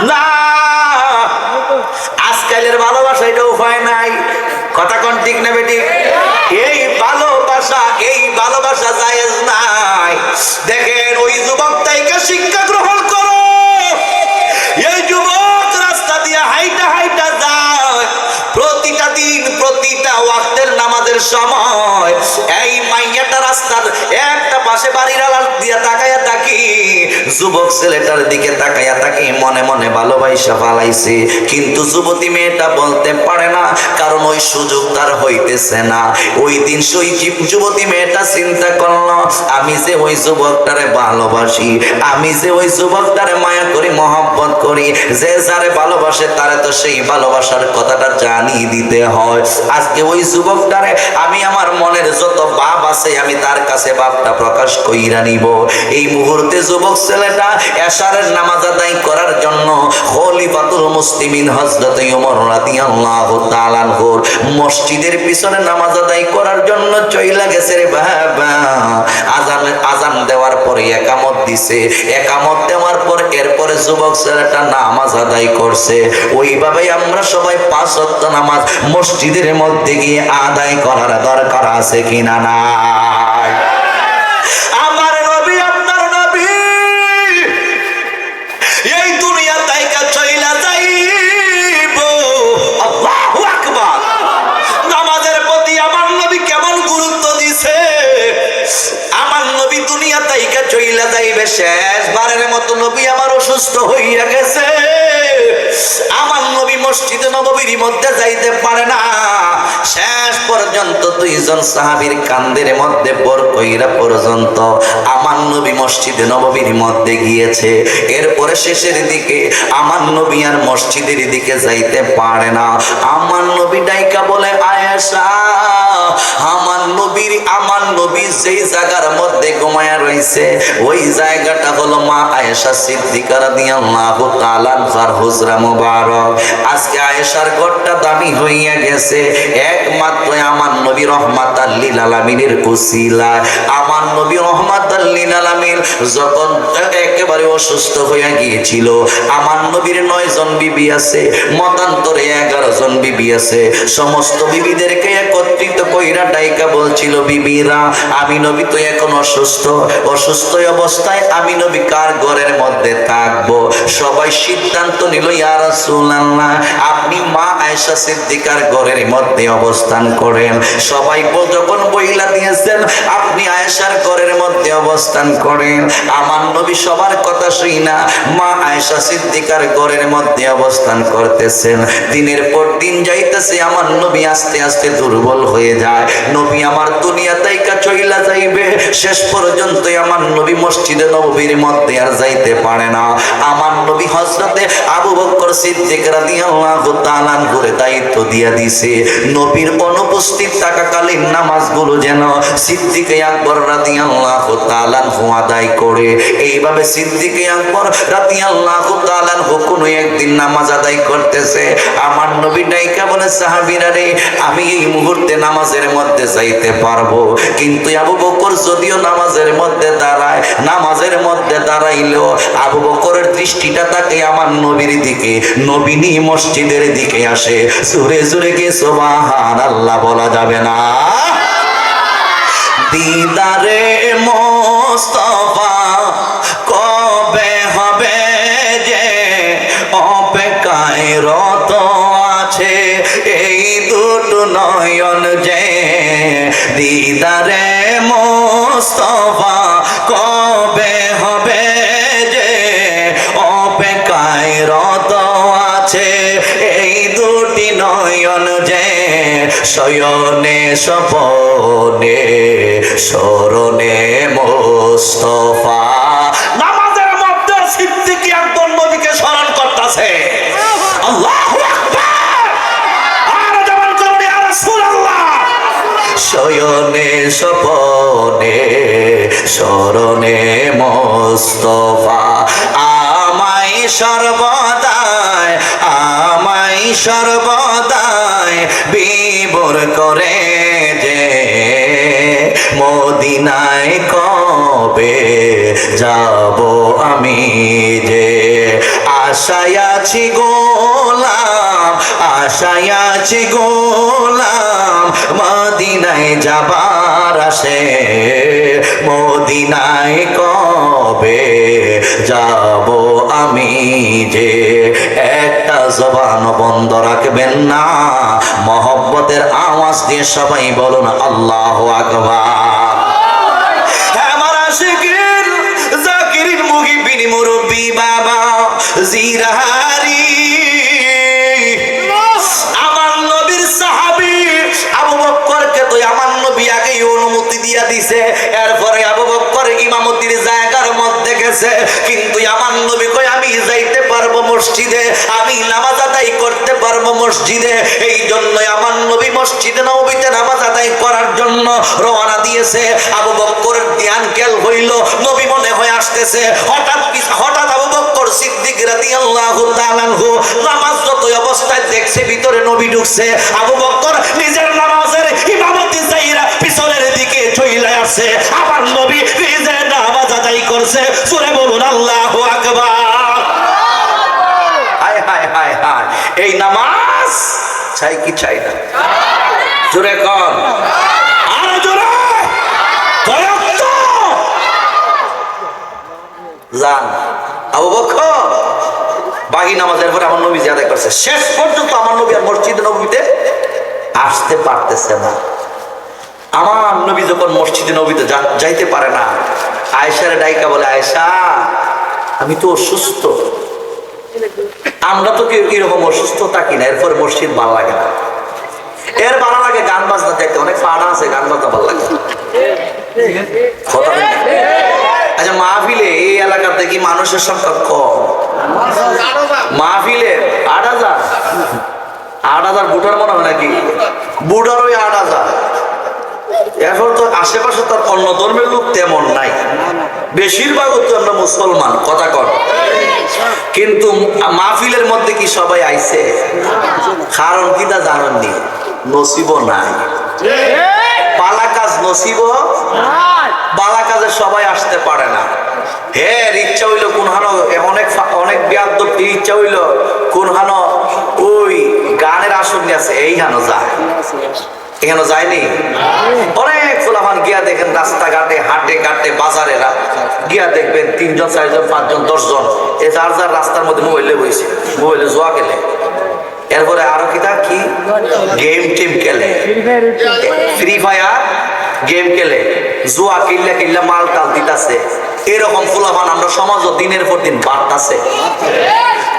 না, আজকালের ভালোবাসা এটা উপায় নাই। কথা কোন ঠিক না বেটি? এই ভালোবাসা জায়েজ নাই। দেখেন ওই যুবকটাকে শিক্ষা গ্রহণ করো। এই যুবক রাস্তা দিয়ে হাইটা হাইটা যায়, প্রতিটা দিন প্রতিটা ওয়াক্তের নামাজের সময় এই মাইয়াটা রাস্তার একটা পাশে বাড়ির আড়াল দিয়া তাকাইয়া থাকি, যুবক ছেলেটার দিকে তাকাইয়া থাকি, মনে মনে ভালোবাসা পালাইছে। কিন্তু যুবতী মেয়েটা বলতে পারে না, কারণ ওই সুযোগ তার হইতেছে না। ওই দিন সেই যুবতী মেয়েটা চিন্তা করলো, আমি যে ওই যুবকটারে ভালোবাসি, আমি যে ওই যুবকটারে মায়া করি, মহব্বত করি, যে যারে ভালোবাসে তারে তো সেই ভালোবাসার কথাটা জানিয়ে দিতে হয়। আজকে ওই যুবকটারে আমি আমার মনের যত ভাব আছে আমি তার কাছে ভাবটা প্রকাশ কইরা নিব। এই মুহূর্তে যুবক ছেলেটা এশারের নামাজ আদায় করার জন্য খলিফাতুল মুসলিমিন হযরত ওমর রাদিয়াল্লাহু তাআলা আনহুর মসজিদের পিছনে নামাজ আদায় করার জন্য চইলা গেছে রে বাবা। আজান দেওয়ার পরে একামত দিছে, একামত দেওয়ার পর এরপরে যুবক ছেলেটা নামাজ আদায় করছে। ওইভাবে আমরা সবাই 5 ওয়াক্ত নামাজ মসজিদের মধ্যে গিয়ে আদায় করার দরকার আছে কিনা নাই? আমার নবী আপনার নবী এই দুনিয়া তাইকা চইলা যাইব। আল্লাহু আকবার। নামাজের প্রতি আমার নবী কেমন গুরুত্ব দিছে। আমার নবী দুনিয়া তাইকা চইলা যাইবে, শেষবারের মতো নবী আমার অসুস্থ হইয়া গেছে। আমার নবী মসজিদে নববীর মধ্যে যাইতে পারে না। শেষ পর্যন্ত 2 জন সাহাবীর কান্দের মধ্যে বর কইরা পর্যন্ত আমার নবী মসজিদে নববীর মধ্যে গিয়েছে। এরপরে শেষের দিকে আমার নবী আর মসজিদের দিকে যাইতে পারে না। আমার নবী ডাইকা বলে, আয়েশা, আমার নবী যেই জায়গার মধ্যে ঘুমায়া রইছে ওই জায়গাটা হলো মা আয়েশা সিদ্দিকা রাদিয়াল্লাহু তাআলা আনহার হুজরা মুবারক। আজকে আয়েশার ঘরটা দামি হইয়া গেছে একমাত্র আমার নবী রহমাতাল লিল আলামিনের উসিলায়। আমার নবী রহমাতাল লিল আলামিন যখন একেবারে অসুস্থ হইয়া গিয়েছিল, আমার নবীর 9 জন বিবি আছে, মতান্তরে 11 জন বিবি আছে। সমস্ত বিবিদেরকে একত্রিত কইরা ডাইকা বলছিল, বিবিরা, আমি নবী তো এখন অসুস্থ অবস্থায় আমি নবী কার ঘরের মধ্যে থাকবো? সবাই সিদ্ধান্ত নিল, ইয়া রাসূলুল্লাহ, আপনি মা আয়েশা সিদ্দিকার ঘরের মধ্যে অবস্থান করেন। সবাই যখন বইলা দিয়েছেন আপনি আয়েশার ঘরের মধ্যে অবস্থান করেন, আমার নবী সবার কথা শুই না মা আয়েশা সিদ্দিকার ঘরের মধ্যে অবস্থান করতেছেন। দিনের পর দিন যাইতেছে, আমার নবী আস্তে আস্তে দুর্বল হয়ে যায়। নবী আমার দুনিয়া তাইকা চইলা যাইবে, শেষ পর্যন্ত আমার নবী মসজিদে নববীর মধ্যে আর যাইতে পারে না। আমার নবী হযরতে আবু বকর সিদ্দিক রাদিয়াল্লাহু তাআলা আনহুর দায়িত্ব দিয়া দিছে, নবীর অনুপস্থিত থাকাকালীন নামাজগুলো যেন সিদ্দিক আকবর রাদিয়াল্লাহু তাআলা আনহু আদায় করে। এইভাবে সিদ্দিক আকবর রাদিয়াল্লাহু তাআলা আনহু কোনো একদিন নামাজ আদায় করতেছে। আমার নবী ডাইকা বলে, সাহাবীরা রে, আমি এই মুহূর্তে নামাজের মধ্যে যাইতে পারবো, কিন্তু আবু বকর যদিও নামাজের মধ্যে দাঁড়ায়, নামাজের মধ্যে দাঁড়াইলেও আবু বকরের দৃষ্টিটা তাকে আমার নবীর দিকে, নবীনী মসজিদের দিকে আসে। জোরে জোরে কি সুবহানাল্লাহ বলা যাবে না? দিদারে মুস্তাফা কবে হবে যে অপেক্ষায় রত আছে এই দুটো নয়ন যে। দিদারে মুস্তাফা কবে হবে যে অপেক্ষায় রত আছে এই দুটি নয়ন যে। শয়নে স্বপনে স্মরণে মুস্তাফা। নামাজের মধ্যে সিদ্দিক আকবর নবীকে স্মরণ করতেছে। আল্লাহু আকবার। আর যেমন করুন ইয়া রাসূলুল্লাহ। শয়নে স্বপনে স্মরণে মুস্তাফা। আমায় সর্বদাই বিভোর করে যে মদিনায় কবে যাব আমি যে। আশায় আছি গোলাম মদিনায় যাবার আসে, মদিনায় কবে যাব আমি যে। একটা জবান বন্ধ রাখবেন না, মহব্বতের আওয়াজ দিয়ে সবাই বলুন আল্লাহু আকবার। আমার আশিকিন জাকিরিন মুহিবিন মুরব্বি বাবা জিরাহারি, আমার নবীর সাহাবী আবু বকরকে তো আমার নবী আগেই অনুমতি দিয়া দিছে। এরপরে আবু বকর ইমামতির জায়গার মধ্যে গেছে, কিন্তু আমার নবী কই আমি যাইতে পারবো মসজিদে, আমি নামাজ আদায় করতে পারবো মসজিদে। এই জন্যই আমার নবী মসজিদে নববীতে নামাজ আদায় করার জন্য রওনা দিয়েছে। আবু বকরের ধ্যান খেয়াল হইল নবী মনে হয় আসতেছে। হঠাৎ আবু বকর সিদ্দিক রাদিয়াল্লাহু তাআলা আনহু নামাজরত অবস্থায় দেখছে ভিতরে নবী ঢুকছে। আবু বকর নিজের নামাজের ইমামতি চাইরা পিছনের দিকে চলে আসে, আমার নবী নিজে নামাজ আদায় করছে। জোরে বলুন আল্লাহু আকবার। হায় হায় হায় হায়, এই নামাজ চাই কি চাই না? জোরে কর, আরো জোরে। জান আবু বকর বাকি নামাজের পরে আমার নবী আদায় করছে। শেষ পর্যন্ত আমার নবী আর মসজিদে নববীতে আসতে পারতেছে না। আমার নবী যখন মসজিদে নবীতে যাইতে পারে না, আয়েশারে ডাইকা বলে, আয়েশা আমি তো অসুস্থ। আমরা তো কেউ এরকম অসুস্থ থাকি না, এরপরে মসজিদ ভালো লাগে না। এর ভালো লাগে গান বাজনা দেখতে, অনেক পাড়া আছে গান বাজনা ভালো লাগে। আচ্ছা মাহফিলে এই এলাকাতে কি মানুষের সংখ্যা কম? মাহফিলে 8,000 বুটার মনে হয় নাকি? বুটার ওই 8,000। এখন তো আশেপাশে তার অন্য ধর্মের লোক তেমন নাই, বেশিরভাগ হচ্ছে আমরা মুসলমান। কথা কর, কিন্তু মাহফিলের মধ্যে কি সবাই আইছে? কারণ কি তা জানেননি? নসিব নাই। বালা কাজ নসিব, বালা কাজে সবাই আসতে পারে না। হ্যাঁ ইচ্ছা হইলো কোন হানো অনেক বেয়াদব ইচ্ছা হইলো কোন হানো ওই গানের আসর নিয়ে আছে, এই হানো যায়, এখানে যায়নি। অনেক ফুলাফান গিয়া দেখেন রাস্তাঘাটে, হাটে ঘাটে, বাজারে গিয়া দেখবেন 3 জন 4 জন 5 জন 10 জন এ যার যার রাস্তার মধ্যে মোবাইলে বইছে, মোবাইলে জোয়া খেলে। এরপরে আরো কি গেম টেম খেলে, ফ্রি ফায়ার গেম খেলে, জুয়া কিল্লা মাল টাল দিতাছে। এরকম ফুলাফান আমরা সমাজও দিনের পর দিন বাড়তাছে।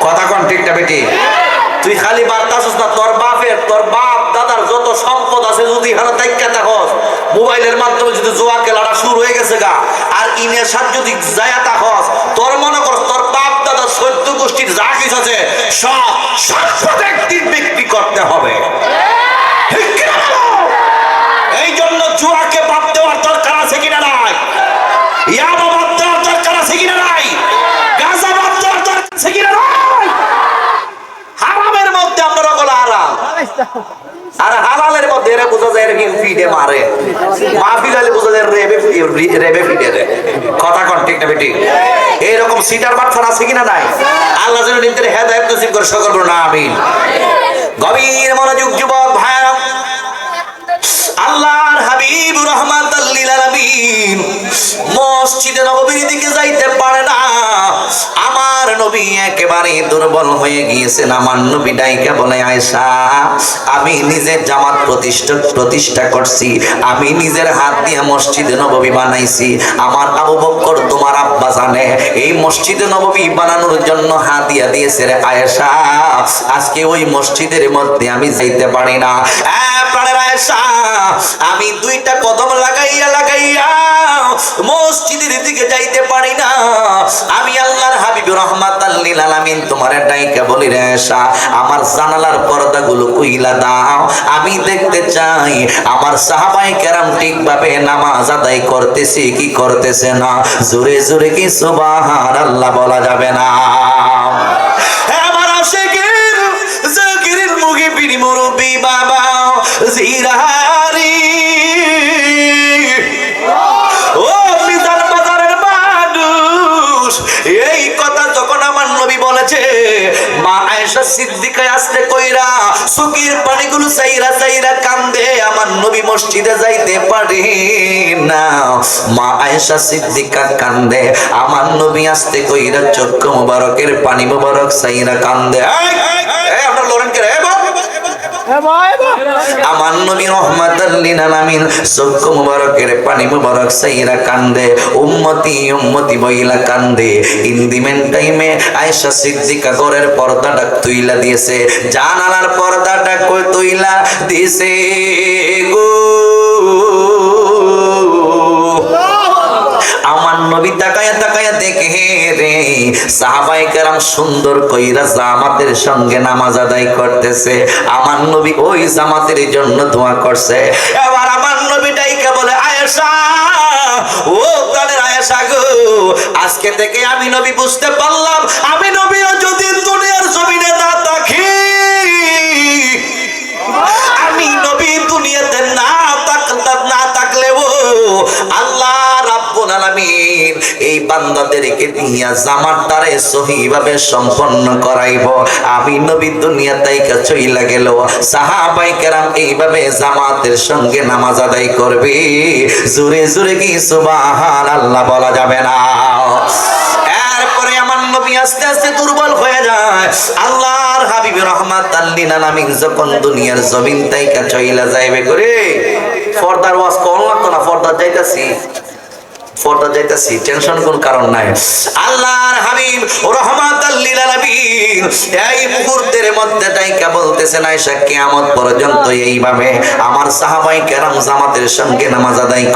কথা কোন ঠিক না বেটি? তুই খালি বাড়তাছিস না, তোর বাপ দাদার যত সম্পদ আছে যদি এখানে দেখা থাকস, মোবাইলের মাধ্যমে যদি জুয়া খেলাটা শুরু হয়ে গেছে গা, আর ইনের সাথে যদি যায়া থাকস, তোর মনে কর তোর বাপ দাদার 14 গোষ্ঠীর যা কিছু আছে সব সম্পদ একদিন বিক্রি করতে হবে। এই জন্য জুয়াকে বাদ দেওয়ার দরকার আছে কিনা নাই? ইয়াবা বাদ দেওয়ার দরকার আছে কিনা নাই? গাঁজা বাদ দেওয়ার দরকার আছে কিনা নাই? হারামের মধ্যে আমরা রকল হারাম, আর হালালের মধ্যে এরা বোঝা যায় ফিডে মারে, মাহফিল হলে বোঝা যায় রেবে ফিডে রে। কথা কোন ঠিক না বেটি? এইরকম সিটার বাটফার আছে কিনা নাই? আল্লাহ যেন নিজের হেদায়েত নসিব করে সকল বলুন আমিন। গভীর মনোযোগ যুবক ভাইরা, আল্লাহর হাবিব রাহমাতাল লিল আলামিন মসজিদে নববীর দিকে যাইতে পারে না। আমার নবী একেবারে দুর্বল হয়ে গিয়েছেন। আমার নবী ডাইকা বলে, আয়েশা আমি নিজের জামাত প্রতিষ্ঠা করছি, আমি নিজের হাত দিয়ে মসজিদে নববী বানাইছি। আমার আবু বকর তোমার আব্বা জানে এই মসজিদে নববী বানানোর জন্য হাদিয়া দিয়েছে রে আয়েশা। আজকে ওই মসজিদের মধ্যে আমি যাইতে পারি না। প্রাণের আয়েশা, আমি 2টা কদম লাগাইয়া মসজিদের দিকে যাইতে পারি না। আমি আল্লাহর হাবিব রাহমাতাল লিল আলামিন তোমারে ডাইকা বলি রে আয়েশা, আমার জানালার পর্দাগুলো খুইলা দাও, আমি দেখতে চাই আমার সাহাবায়ে কেরাম ঠিকভাবে নামাজ আদায় করতেছে কি করতেছে না। জোরে জোরে কি সুবহানাল্লাহ বলা যাবে না? আমার আশিকের জাকিরের মুখে পিড়ি মুরব্বি বাবা জিরারি, ও মিজান বাজারের মানুষ, এই কথা যখন আমার নবী বলেছে, মা আয়েশা সিদ্দিকা আসতে কইরা চোখের পানিগুলো চাইরা কান্দে। আমার নবী মসজিদে যাইতে পারে না, মা আয়েশা সিদ্দিকা কান্দে। আমার নবী আসতে কইরা চক্ষু মুবারকের পানি মুবারক চাইরা কান্দে। আপনার লরেন কে রে? আমার নবী রাহমাতাল লিল আলামিন চক্ষু মুবারকের পানি মুবারক চাইরা কান্দে, উম্মতি উম্মতি বইলা কান্দে। ইন দি মেন টাইমে আয়েশা সিদ্দিকা ঘরের পর্দাটা তুইলা দিয়েছে, জানালার পর্দাটা কই তুইলা দিয়েছে গো। আমার নবী তাকায়া তাকায়া দেখে রে সাহাবায়ে কেরাম সুন্দর কইরা জামাতের সঙ্গে নামাজ আদায় করতেছে। আমার নবী ওই জামাতের জন্য দোয়া করছে। এবার আমার নবী ডাইকা বলে আয়েশা, ও প্রাণের আয়েশা গো, আজকে থেকে আমি নবী বুঝতে পারলাম আমি নবীও যদি দুনিয়ার জমিনে না থাকি, আমি নবী দুনিয়াতে না থাকলেও আল্লাহ রাব্বুল আলামিন এই বান্দাদেরকে দিয়া জামাতটারে সহিভাবে সম্পন্ন করাইব। আমি নবী দুনিয়া তাইকা চইলা গেল, সাহাবায়ে কেরাম এইভাবে জামাতের সঙ্গে নামাজ আদায় করবে। জোরে জোরে কি সুবহানাল্লাহ বলা যাবে না? এরপরে আমার নবী আস্তে আস্তে দুর্বল হয়ে যায়। আল্লাহর হাবিব রাহমাতাল লিল আলামিন যখন দুনিয়ার জমিন তাইকা চইলা যাইবে করে পর্দার ওয়াজ কোন লাগতো না, পর্দা যাইতাছি টেনশন কোন কারণ নাই। আল্লাহর হাবিব রাহমাতাল লিল আলামিন এই মুহূর্তের মধ্যে ডাইকা বলতেছেন আয়েশা কিয়ামত পর্যন্ত এইভাবে আমার সাহাবায়ে কেরাম জামাতের সঙ্গে নামাজ আদায়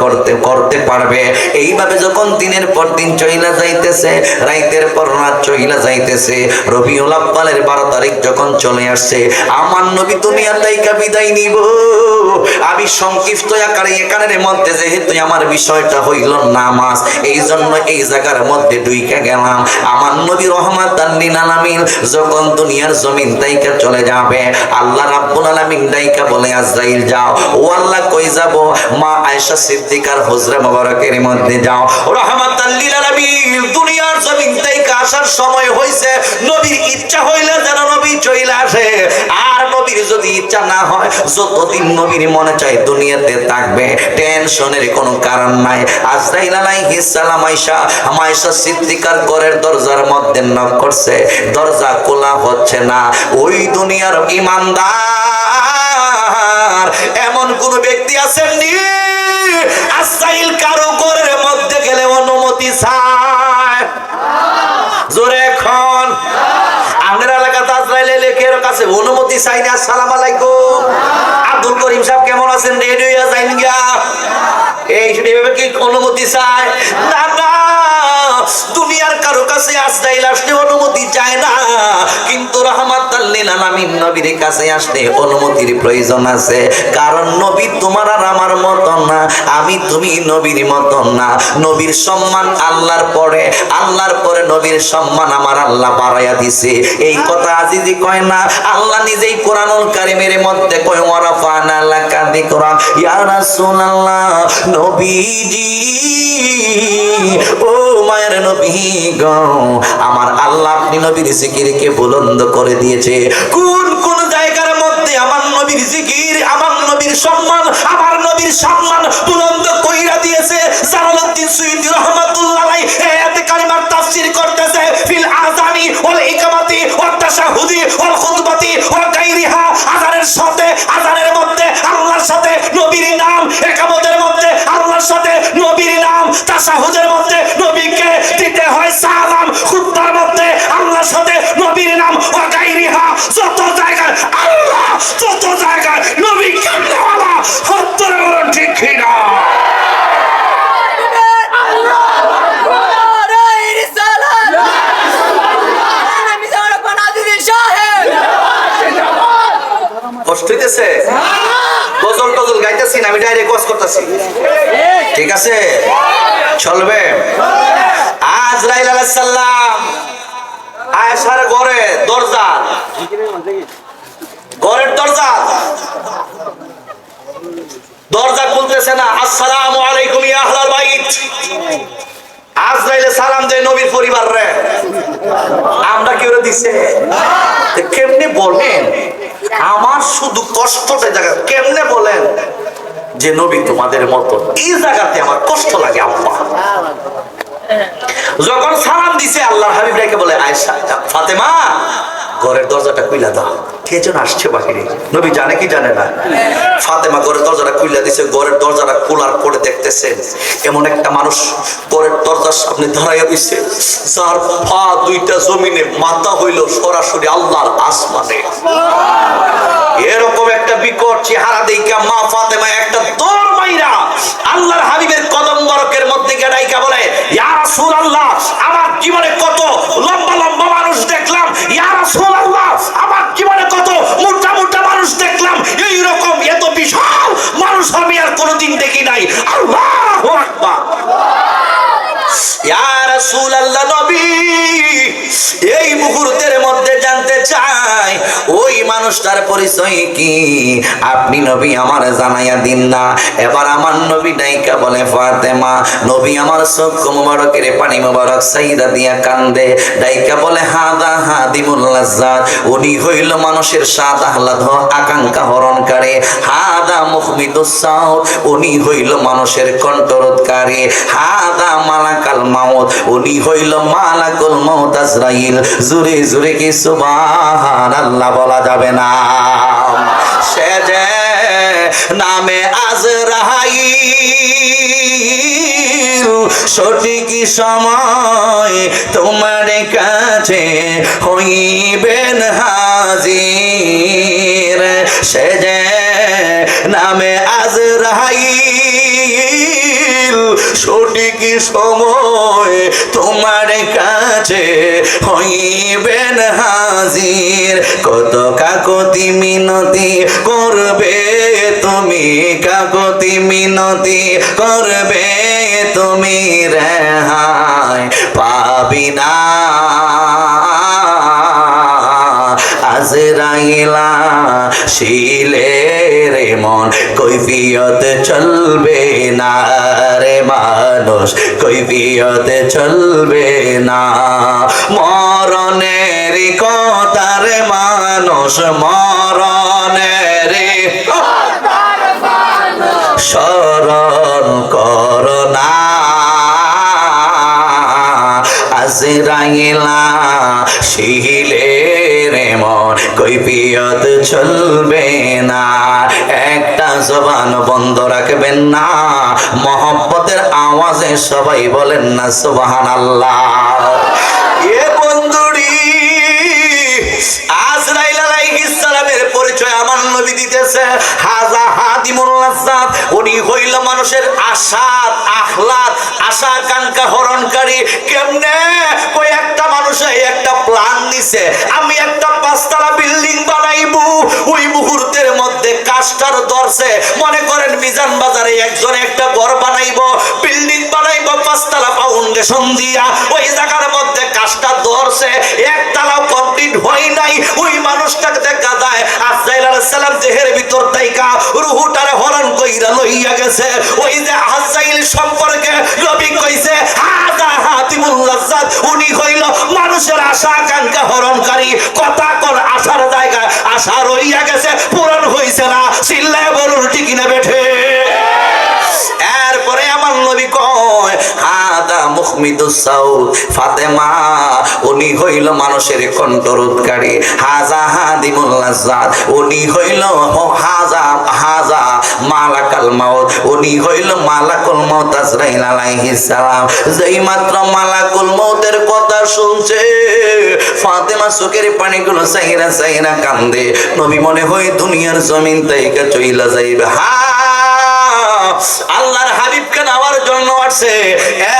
করতে পারবে। এইভাবে যখন দিনের পর দিন চইলা যাইতেছে, রাতের পর রাত চইলা যাইতেছে, রবিউল আউয়ালের 12 তারিখ যখন চলে আসছে, আমার নবী দুনিয়া থেকে বিদায় নিব। আমি সংক্ষিপ্ত আকারে এখানের মধ্যে যেহেতু আমার বিষয়টা হইল নামাজ, এই জন্য এই জায়গার মধ্যে ঢুইকা গেলাম। আমার নবী রাহমাতাল লিল আলামিন যখন দুনিয়ার জমিন থেকে চলে যাবে, আল্লাহ রাব্বুল আলামিন ডাইকা বলে আজরাইল যাও। ও আল্লাহ কই যাব? মা আয়েশা সিদ্দিকার হুজরা মোবারকের মধ্যে যাও। রাহমাতাল লিল আলামিন দুনিয়ার জমিন থেকে আসার সময় হইছে, নবীর ইচ্ছা হইলে যেন নবী চলে আসে, আর নবীর যদি ইচ্ছা না হয় যতদিন নবীর মনে চায় দুনিয়াতে থাকবে, টেনশনের কোনো কারণ নাই। আজরাইল আলাইহিস সালাম আয়েশা সিদ্দিকার ঘরের দরজার মধ্যে নক করছে, দরজা খোলা হচ্ছে না। ওই দুনিয়ার ইমানদার এমন কোন ব্যক্তি আছেন নি আজরাইল কারো ঘরের মধ্যে গেলে অনুমতি চায়? জোরে এখন আমাদের এলাকাতে আজরাইল লেখের কাছে অনুমতি চাই না। আসসালামু আলাইকুম, আব্দুল করিম সাহেব কেমন আছেন? রেডি হয়ে যাইন গিয়া। এই এইভাবে কি অনুমতি চায়? না না, দুনিয়ার কারো কাছে আজরাইল আসলে অনুমতি চায় না, কিন্তু রাহমাতাল লিল আলামিন নবীর কাছে আসলে অনুমতির প্রয়োজন আছে। কারণ নবী তোমার আর আমার মত না, আমি তুমি নবীর মত না। নবীর সম্মান আল্লাহর পরে নবীর সম্মান আমার আল্লাহ বাড়াইয়া দিছে। এই কথা আজিজি কয় না, আল্লাহ নিজেই কোরআনুল কারীমের মধ্যে কয় ওয়ারাফানা লাকা যিকরা। ইয়া রাসূলুল্লাহ, নবীজি ও মায়ের নবী গো, আমার আল্লাহ আপনি নবীর জিকিরকে বুলন্দ করে দিয়েছে। কোন কোন জায়গার মধ্যে আমার নবীর জিকির, আমার নবীর সম্মান, আমার নবীর সম্মান বুলন্দ কইরা দিয়েছে। জালালউদ্দিন সুয়ুতী রাহমাতুল্লাহ আলাইহি আয়াতে কারিমার তাফসীর করতেছে, ফিল আযানি ওয়াল ইকামাতি ওয়াত তাশাহুদি ওয়াল খুতবাতি ওয়া গায়রিহা। আযানের মধ্যে আল্লাহর সাথে নবীর নাম, ইকামতের মধ্যে আল্লাহর সাথে নবীর নাম, তাশাহুদের মধ্যে নবীকে দিতে হয় সালাম, খুতবার মধ্যে আল্লাহর সাথে নবীর নাম, ওয়া গায়রিহা। যত জায়গায় আল্লাহ, যত জায়গায় নবী কামনেওয়ালা, হত্তর ঠিক কিনা? কষ্ট হইতেছে? গজল টজল গাইতেছি না, আমি ডাইরেক্ট ওয়াজ করতেছি, ঠিক আছে? চলবে? আজরাইল আলাইহিস সালাম আয়েশার ঘরের দরজা খুলতেছে না। আসসালামু আলাইকুম ইয়া আহলাল বাইত। আজরাইলে সালাম দেয় নবীর পরিবার রে, আমরা কি ওরা দিছে? কেমনে বলেন? আমার শুধু কষ্টটা জায়গা, কেমনে বলেন যে নবী তোমাদের মতো? এই জায়গাতে আমার কষ্ট লাগে আম্মা। যখন সালাম দিছে আল্লাহর হাবিব ডাকে বলে আয়েশা, ফাতেমা ঘরের দরজাটা খুইলা দাও। কে যেন আসছে বাহিরে, নবী জানে কি জানে না? ফাতেমা ঘরের দরজাটা খুইলা দিছে। ঘরের দরজাটা খোলার পরে দেখতেছেন এমন একটা মানুষ ঘরের দরজার সামনে দাঁড়াইয়া দিছে, যার পা দুইটা জমিনে, মাথা হইল সরাসরি আল্লাহর আসমানে। এরকম একটা বিকট চেহারা দেখে মা ফাতেমা একটা দৌড় মাইরা আল্লাহর হাবিবের কদম মোবারকের মধ্যে গিয়ে ডাইকা বলে, ইয়া রাসূলুল্লাহ আমার জীবনে কত লম্বা লম্বা মানুষ দেখলাম, ইয়া রাসূলুল্লাহ আমার জীবনে কত মোটা মোটা মানুষ দেখলাম, এই রকম এত বিশাল মানুষ আমি আর কোনোদিন দেখি নাই। আল্লাহু আকবার। ইয়া রাসূলুল্লাহ নবী এই মুহূর্তের মধ্যে জানতে চাই ওই মানুষটার পরিচয় কি, আপনি নবী আমার জানাইয়া দিন না। এবার আমার নবী ডাইকা বলে ফাতেমা। নবী আমার চক্ষু মুবারকের পানি মুবারক সাইদা দিয়া কান্দে, ডাইকা বলে হাদা হাদিমুল লাজ্জাত, উনি হইল মানুষের স্বাদ আহ্লাদ আকাঙ্ক্ষা হরণকারী। হাদা মুখমিদুস সাউত, উনি হইল মানুষের কণ্ঠরোধকারী। হাদা মালাকাল মাউত, উনি হইল মালাকুল মাউত আজরাইল। জোরে জোরে কি সুবহানাল্লাহ বলা যাবে না? সে যে নামে আজরাইল, সঠিক সময় তোমার কাছে হইবেন হাজির। সে যে নামে আজরাইল, সঠিক সময় তোমার কাছে হইবেন হাজির। কত কাকতি মিনতি করবে তুমি, কাকতি মিনতি করবে তুমি, রেহাই পাবি না। আজরাইলা শিলের মন কৈফিয়ত চলবে না রে মানুষ, কৈফিয়ত চলবে না। মরণের কথার মানুষ, মরণের স্মরণ করো না। আজরাইলা শিলের মন কৈফিয়ত চলবে না। একটা জবান বন্ধ রাখবেন না, মহব্বতের আওয়াজে সবাই বলেন না সুবহানাল্লাহ। এ বন্ধুরি আজরাইল আলাইহিস সালামের পরিচয় আমার নবী দিতেছে। হাজা হাদিমুল লাজ্জাত, উনি হইল মানুষের আশাদ আহ্লাদ আশা আকাঙ্ক্ষা হরণকারী। কেমনে? ওই একটা মানুষে একটা প্ল্যান নিছে, আমি একটা পাঁচতলা বিল্ডিং বানাইবো। ওই মুহূর্তের মধ্যে কাজটার ধরছে, মনে করেন মিজান বাজারে একজন একটা ঘর বানাইবো, বিল্ডিং বানাইবো পাঁচতলা ফাউন্ডেশন দিয়া। ওই জায়গার মধ্যে কাজটা ধরছে, একতলাও কমপ্লিট হয় নাই। ওই মানুষটাকে দেখা যায় আজরাইল আলাইহিস সালাম দেহের ভিতর তাইকা রূহটারে হরণ কইরা লইয়া গেছে। ওই যে আজরাইল সম্পর্কে নবী কইছে হাদা হাতিমুল লাজ্জাত, উনি হইল মানুষের আশা আকাঙ্ক্ষা হরণকারী। কথা কোন আশার জায়গায় আশা রইয়া গেছে, পূরণ হইছে না। চিল্লায় বলুন ঠিক না বেঠে? এরপরে আমার নবী কয় হাদা মুখমিদুস সাউত, ফাতেমা উনি হইল মানুষের কণ্ঠরোধকারী। হাজা হাদিমুল লাজ্জাত, উনি হইল হাজা মালাকাল মাউত, উনি হইল মালাকুল মাউত আজরাইল আলাইহিস সালাম। যেই মাত্র মালাকুল মাউতের কথা শুনছে ফাতেমা চোখের পানিগুলো চাইরা চাইরা কান্দে। নবী মনে হয় দুনিয়ার জমিন থেকে চইলা যাইবে। আল্লাহর হাবিবকে নেওয়ার জন্য আসছে।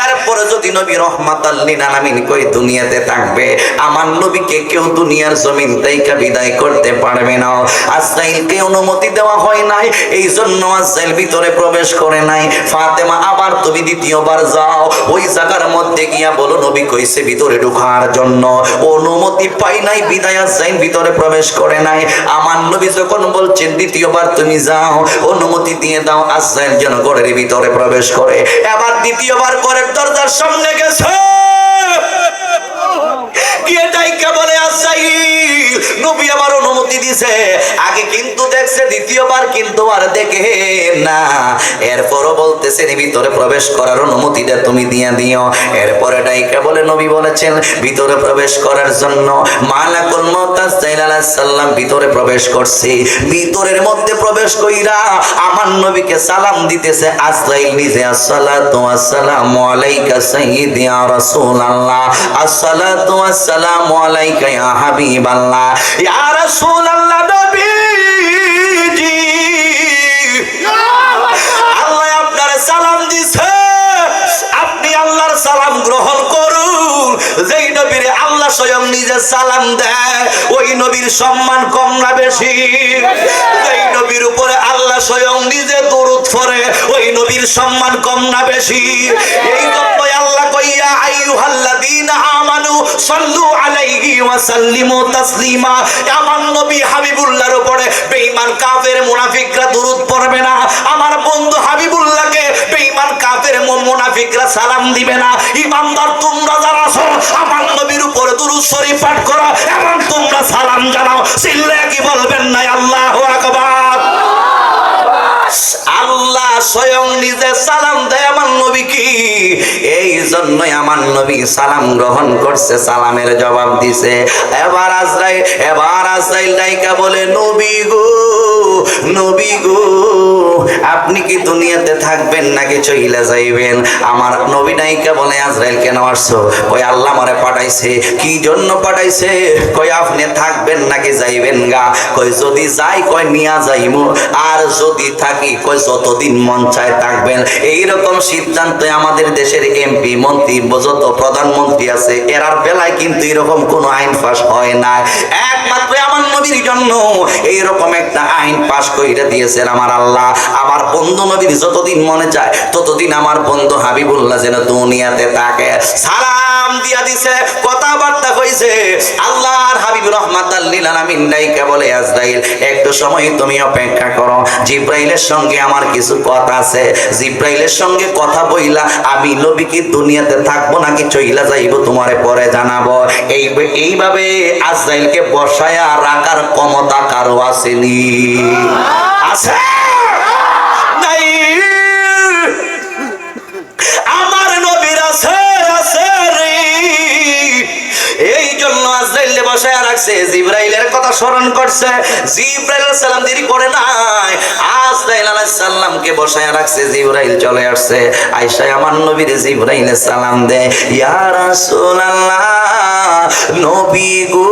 এরপরে যদি নবী রহমাতাল লিল আলামিন কই দুনিয়াতে থাকবে, আমার নবীকে কেউ দুনিয়ার জমিন থেকে বিদায় করতে পারবে না। আজরাইলকে অনুমতি দেওয়া হয় নাই, এই জন্য আজরাইল ভিতরে প্রবেশ করে নাই। ফাতেমা আবার তুমি দ্বিতীয়বার যাও, ওই জায়গার মধ্যে গিয়া বলো নবী কইছে ভিতরে ঢোকার জন্য, অনুমতি পাই নাই বিদায় আজরাইল ভিতরে প্রবেশ করে নাই। আমার নবী যখন বলছেন দ্বিতীয়বার তুমি যাও, অনুমতি দিয়ে দাও আজরাইল যেন ঘরের ভিতরে প্রবেশ করে। এবার দ্বিতীয়বার ঘরের দরজার সামনে গেছে, গিয়ে ডাইকা বলে আজরাইল, নবী আমার অনুমতি দিছে। আগে কিন্তু দেখছে, দ্বিতীয়বার কিন্তু আর দেখে না। এরপরও বলতেছে ভিতরে প্রবেশ করার অনুমতিটা তুমি দিয়া দিও। এরপরে ডাইকা বলে নবী বলেছেন ভিতরে প্রবেশ করার জন্য। মালাকুল মাউত আজরাইল আলাইহিস সালাম ভিতরে প্রবেশ করছে। ভিতরের মধ্যে প্রবেশ কইরা আমার নবীকে সালাম দিতেছে আজরাইল নিজে। আসসালাতু ওয়াসসালামু আলাইকা সাইয়্যিদি ইয়া রাসূলুল্লাহ, আসসালাতু ওয়াসসালামু আলাইকা ইয়া হাবিবাল্লাহ, ইয়া রাসূলুল্লাহ নবীজি আল্লাহ আপনার সালাম দিছে, আপনি আল্লাহর সালাম গ্রহণ করুন। যেই নবীরে আল্লাহ স্বয়ং নিজে সালাম দেয় ওই নবীর সম্মান কম না বেশি? যেই নবীর উপরে আল্লাহ স্বয়ং নিজে দরুদ পড়ে ওই নবীর সম্মান কম না বেশি? এই জন্যই আল্লাহ কইয়া আইয়ুহাল্লাযীনা আমানু সাল্লু আলাইহি ওয়া সাল্লিমু তাসলিমা। আমার নবী হাবিবুল্লাহর উপরে বেঈমান কাফের মুনাফিকরা দরুদ পড়বে না, আমার বন্ধু হাবিবুল্লাহকে বেঈমান কাফের মুনাফিকরা সালাম দিবে না। ইমানদার তোমরা যারা আছো আমার নবীর উপরে দুরূদ শরীফ পাঠ করো এবং তোমরা সালাম জানাও। চিল্লায়ে কি বলবেন না আল্লাহু আকবার? আল্লাহ স্বয়ং নিজে সালাম দেয় আমার নবী কি? এই জন্যই আমার নবী সালাম গ্রহণ করছে, সালামের জবাব দিছে। এবার আজরাইল ডাইকা বলে নবী গো, নবী গো আপনি কি দুনিয়াতে থাকবেন নাকি চইলা যাইবেন? আমার নবী ডাইকা বলে আজরাইল কেন আসছো? কই আল্লাহ আমারে পাঠাইছে। কি জন্য পাঠাইছে? কই আপনি থাকবেন নাকি যাইবেন গা? কই যদি যাই কই নিয়া যাইমু, আর যদি থাকি কই যতদিন মন চায় থাকবেন। এইরকম সিদ্ধান্ত আমাদের দেশের এমপি মন্ত্রী যত প্রধানমন্ত্রী আছে এরার বেলায় কিন্তু এরকম কোন আইন পাস হয় না। একমাত্র আমার নবীর জন্য এইরকম একটা আইন পাস কইরা দিয়েছেন আমার আল্লাহ। আমার বন্ধু নবীর যতদিন মনে চায় ততদিন আমার বন্ধু হাবিবুল্লাহ যেন দুনিয়াতে থাকে। সালাম দিয়া দিছে, কথাবার্তা কইছে। আল্লাহর হাবিব রাহমাতাল লিল আলামিন ডাইকা বলে আজরাইল একটু সময় তুমি অপেক্ষা করো, জিব্রাইলের সঙ্গে আমার কিছু কথা আছে। জিব্রাইলের সঙ্গে কথা বইলা আমি নবী কি দুনিয়াতে থাকবো নাকি চইলা যাইবো তোমারে পরে জানাবো। এইভাবে আজরাইলকে বসায়া রাখার ক্ষমতা কারো আসেনি? আছে নাই? আমার নবীর আছে, আছে রে। এই জন্য আজরাইলকে বসায়া রাখছে, জিব্রাইলের কথা স্মরণ করছে। জিব্রাইল আলাইহিস সালাম দেরি করে নাই, আজরাইল আলাইহিস সালামকে বসায়া রাখছে। জিব্রাইল চলে আসছে, আয়েশা আমার নবীর জিব্রাইল সালাম দেয়, ইয়া রাসূলুল্লাহ নবী গো,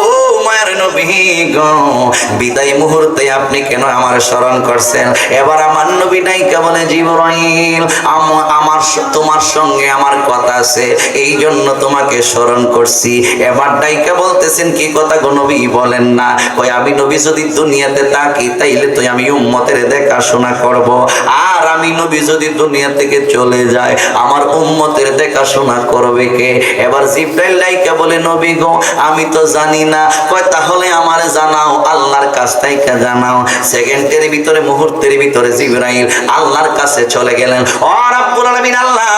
ও মায়ের নবী গো, বিদায় মুহূর্তে আপনি কেন আমার স্মরণ করছেন? এবার আমার নবী ডাইকা বলে জিবরাইল আমার তোমার সঙ্গে আমার কথা আছে, এই জন্য তোমাকে স্মরণ করছি। এবার ডাইকা বলতেছেন কি কথা গো নবী বলেন না? কই আমি নবী যদি দুনিয়াতে থাকি তাইলে তো আমি উম্মতের দেখাশোনা করব, আর আমি নবী যদি দুনিয়া থেকে চলে যায় আমার উম্মতের দেখাশোনা করবে কে? এবার জিব্রাইল ডাইকা বলে নবী গো আমি তো জানি না। কয় তাহলে আমারে জানাও, আল্লাহর কাছ থেকে জানাও। সেকেন্ডের ভিতরে মুহূর্তের ভিতরে জিব্রাইল আল্লাহর কাছে চলে গেলেন। ও রাব্বুল আলামিন আল্লাহ,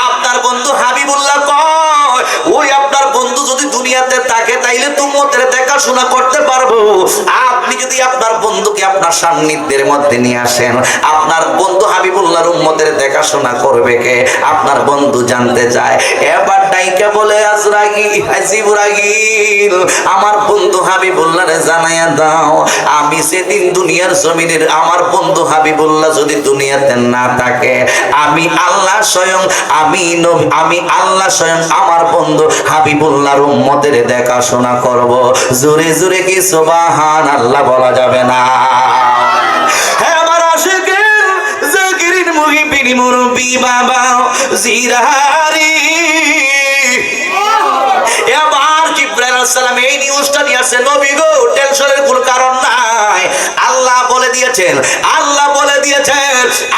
আপনার বন্ধু হাবিবুল্লাহ কয় ওই আপনার বন্ধু যদি দুনিয়াতে থাকে তাইলে তো উম্মতের দেখাশোনা করতে পারবো। আপনি যদি আপনার বন্ধুকে আপনার সান্নিধ্যের মধ্যে নিয়ে আসেন, আপনার বন্ধু হাবিবুল্লাহর উম্মতের দেখাশোনা করবে কে? আপনার বন্ধু জানতে চায়। এবার ডাইকা বলে জিবরাইল আমার বন্ধু হাবিবুল্লাহরে জানাইয়া দাও আমি সেদিন দুনিয়ার জমিনের আমার বন্ধু হাবিবুল্লাহ যদি দুনিয়াতে না থাকে আমি আল্লাহ স্বয়ং আমার বন্ধু হাবিবুল্লাহর উম্মতের দেখাশোনা করব। জোরে জোরে কি সুবহানাল্লাহ বলা যাবে না? হ্যাঁ আমার আশিকিন জাকিরিন মুহিবিন মুরব্বি বাবা জিরারি। এবার জিব্রাইল আলাইহিস সালাম এই নিউজটা নিয়ে আসছে, নবী গো টেনশনের কোনো কারণ নাই। আল্লাহ বলে দিয়েছেন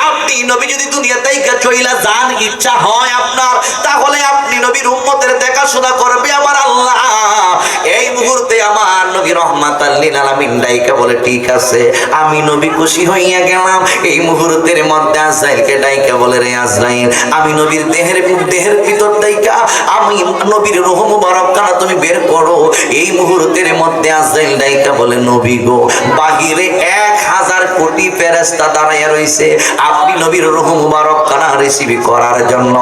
আপনি নবী যদি দুনিয়া থেকে চইলা যান ইচ্ছা হয় আপনার, তাহলে আপনি নবীর উম্মতের দেখাশোনা করবে আমার আল্লাহ। এই মুহূর্তে আমার নবী রাহমাতাল লিল আলামিন ডাইকা বলে ঠিক আছে, আমি নবী খুশি হইয়া গেলাম। এই মুহূর্তের মধ্যে আজরাইলকে ডাইকা বলে রে আজরাইল আমি নবীর দেহের ভিতর ডাইকা আমি নবীর রূহ মুবারক কানা তুমি বের করো। এই মুহূর্তের মধ্যে আজরাইল ডাইকা বলে নবী গো বাহিরে 1000 কোটি ফেরেশতা দাঁড়াইয়া রইছে আপনি নবীর রূহ মুবারক কানা রিসিভ করার জন্য।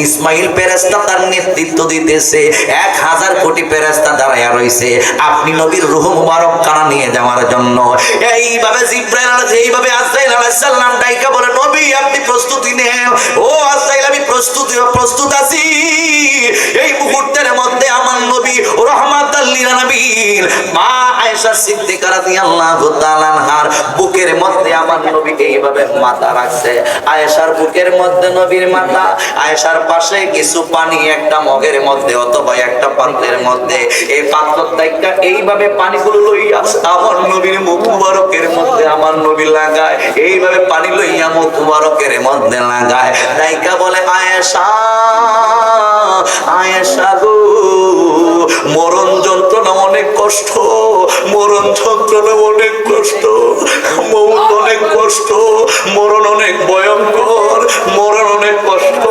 ইসমাইল ফেরেশতা তার নেতৃত্ব দিতেছে, 1000 কোটি ফেরেশতা দাঁড়াইয়া রইছে আপনি নবীর রূহ মুবারক কানা নিয়ে যাওয়ার জন্য। এইভাবে এইভাবে আজরাইল আলাইহিস সালাম ডাইকা বলে নবী আপনি প্রস্তুতি নেন। ও আজরাইল আমি প্রস্তুত আছি। এই মুহূর্তের মধ্যে আমার নবী রাহমাতাল লিল আলামিন মা আয়েশা সিদ্দিকা রাদিয়াল্লাহু তাআলা আনহার বুকের বুকের মধ্যে আমার নবী এইভাবে মাথা রাখছে। আয়েশার বুকের মধ্যে নবীর মাথা, আয়েশার পাশে কিছু পানি একটা মগের মধ্যে অথবা একটা পাত্রের মধ্যে, এই পাত্র থেকে এইভাবে পানিগুলো লইয়া আমার নবীর মুখ মুবারকের মধ্যে আমার নবী লাগায়, এইভাবে পানি লইয়া মুখ মুবারকের মধ্যে লাগায়। দাইকা বলে আয়েশা, আয়েশা গো, মরণ যন্ত্রণা অনেক কষ্ট, মরণ যন্ত্রণা অনেক কষ্ট, মৌত অনেক কষ্ট, মরণ অনেক ভয়ঙ্কর, মরণ অনেক কষ্ট।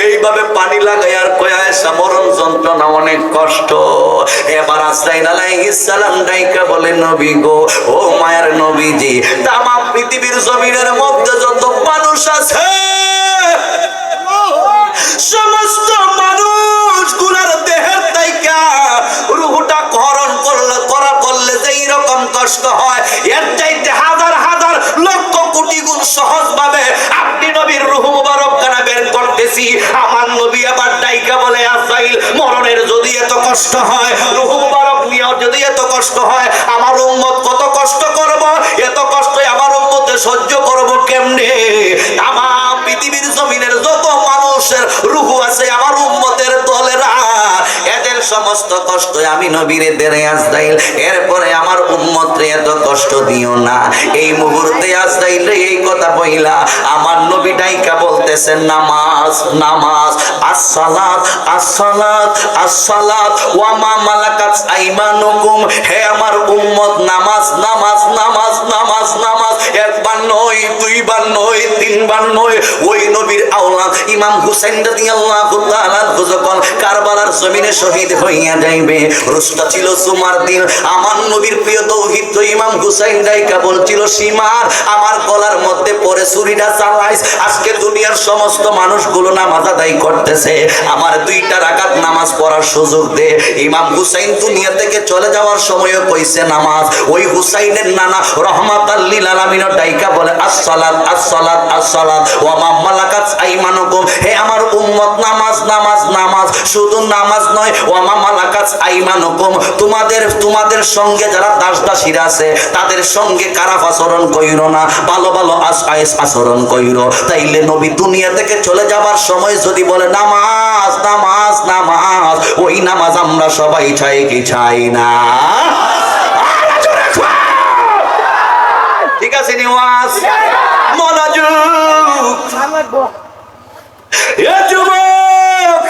এইভাবে পানি লাগাই আর কয় আয়েশা মরণ যন্ত্রণা অনেক কষ্ট। এবার আজরাইল আলাইহিস সালাম ডাইকা বলে নবী গো, ও মায়ের নবীজি, তাম পৃথিবীর জমিনের মধ্যে যত মানুষ আছে সমস্ত মানুষ গুলার দেহের তাইকা রূহটা হরণ করলে যে এইরকম কষ্ট হয়, এর চাইতে হাজার হাজার লক্ষ কোটি গুণ সহজ ভাবে আপনি নবীর রূহ মুবারক খানা বের করতেছি। আমার নবী আবার ডাইকা বলে আজরাইল, মরণের যদি এত কষ্ট হয়, রূহ মুবারক নিয়েও যদি এত কষ্ট হয়, আমার উম্মত কত কষ্ট করব, এত কষ্ট আমার উম্মতে সহ্য করব কেমনে? তামাম পৃথিবীর জমিনের যত মানুষের রূহ আছে আমার উম্মতের দলেরা, এদের সমস্ত কষ্ট আমি নবীরে দেরে আজরাইল, এরপরে আমার উম্মতরে এত কষ্ট দিও না। এই মুহূর্তে আজরাইল এই কথা বইলা আমার নবী ডাইকা বলতেছেন নামাজ, নামাজ, আসসালাত, আসসালাত, আসসালাত ওয়া মা মালাকাত আইমানুকুম। হে আমার উম্মত, নামাজ, নামাজ, নামাজ, নামাজ, নামাজ। একবার নয়, দুইবার নয়, তিনবার নয়। ওই নবীর আওলাদ ইমাম হুসাইন রাদিয়াল্লাহু তাআলা যখন কারবালার জমিনে শহীদ হইয়া যাইবে, রোজটা ছিল জুমার দিন, আমার নবীর প্রিয় তৌহিদ ইমাম হুসাইন ডাইকা বলছিল, সীমার আমার গলার মধ্যে পরে ছুরিটা চালাইস। আজকে দুনিয়ার সমস্ত মানুষগুলো নামাজ আদায় করতেছে, আমার দুইটা রাকাত নামাজ পড়ার সুযোগ দে। ইমাম হুসাইন দুনিয়া থেকে চলে যাওয়ার সময়ও কইছে নামাজ। ওই হুসাইনের নানা রহমাতাল লিল আলামিন ডাইকা বলে আসসালাত, আসসালাত, আসসালাত ওয়া মা মালাকাত আইমানুকুম। হে আমার উম্মত, নামাজ, নামাজ, নামাজ। শুধু নামাজ নয়, ওয়া মা মালাকাত আইমানুকুম, তোমাদের সঙ্গে যারা দাস দাসীরা আছে তাদের সঙ্গে খারাপ আচরণ কইরো না, ভালো ভালো আচরণ কইরো। তাইলে নবী দুনিয়া থেকে চলে যাবার সময় যদি বলে নামাজ, নামাজ, নামাজ, ওই নামাজ আমরা সবাই চাই কি চাই না? ঠিক আছে নিওয়াজ, মনোযোগ। এ যুবক,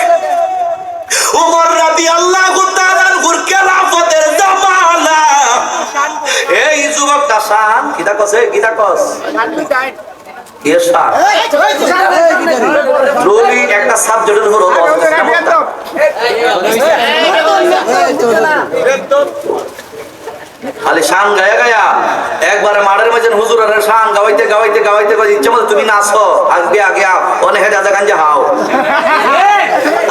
ওমর রাদিয়াল্লাহু তাআলা আনহুর খেলাফতের জামানা। এই যুবকটা শান কিটা কসে, কিটা কস কি শান রবি একটা সাবজেক্টের হলো খালি শান গায়া গায়া একবারে মাঠের মাঝে হুজুর আর শান গাওয়াইতে গাওয়াইতে গাওয়াইতে ইচ্ছে মতো তুমি নাচো, আগে আগে অনেক দাদা গাঞ্জা হাও।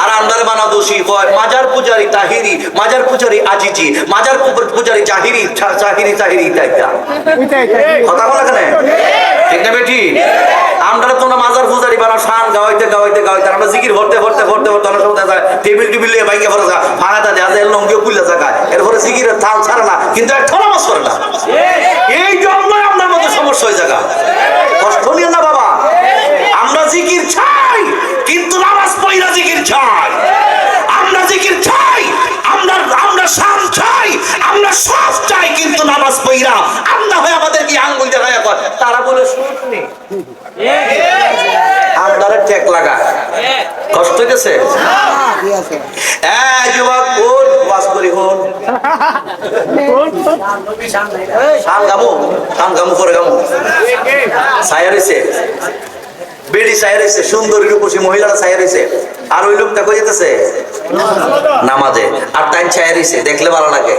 আর আমদারে বানা দোষী কয় মাজার পূজারি তাহিরি, মাজার পূজারি আজিজি, মাজার পূজারি জাহিরি, চাহিরি চাহিরি ইত্যাদি। কথা বলা কেন ঠিক না বেটি? আমরা তোমরা মাজার পূজারি বানা শান গাওয়াইতে গাওয়াইতে গাওয়াইতে আমরা জিকির ভরতে ভরতে ভরতে ভরতে অনেক সময় যায় টেবিল টিবিল বাইকে ভরে যা ভাঙাটা দেওয়া যায় লঙ্গিও পুলে জায়গায়, এরপরে জিকিরের থাল ছাড়ে না, কিন্তু একটা নামাজ করে না। এই জন্যই আপনার মধ্যে সমস্যা হয়ে জায়গা। কষ্ট নিয়ে না বাবা, আমরা জিকির চাই কিন্তু নামাজ পড়া জিকির চাই, আমরা জিকির চাই, আমরা শান চাই, আমরা সব চাই, কিন্তু নামাজ পড়া আমরা হয় আমাদের কি আঙ্গুল দেখায় তারা বলে শুনি আমদারে টেক লাগা কষ্ট হইতেছে। যুবক কোন ওয়াজ করি হন শান গামু, শান গামু করে গামু ছায়া রয়েছে, বেডি ছায়া রয়েছে, সুন্দরী রূপসী মহিলারা ছায়া রয়েছে, আর ওই লোকটা কই যেতেছে নামাজে, আর টাইম ছায়া রয়েছে, দেখলে ভালো লাগে।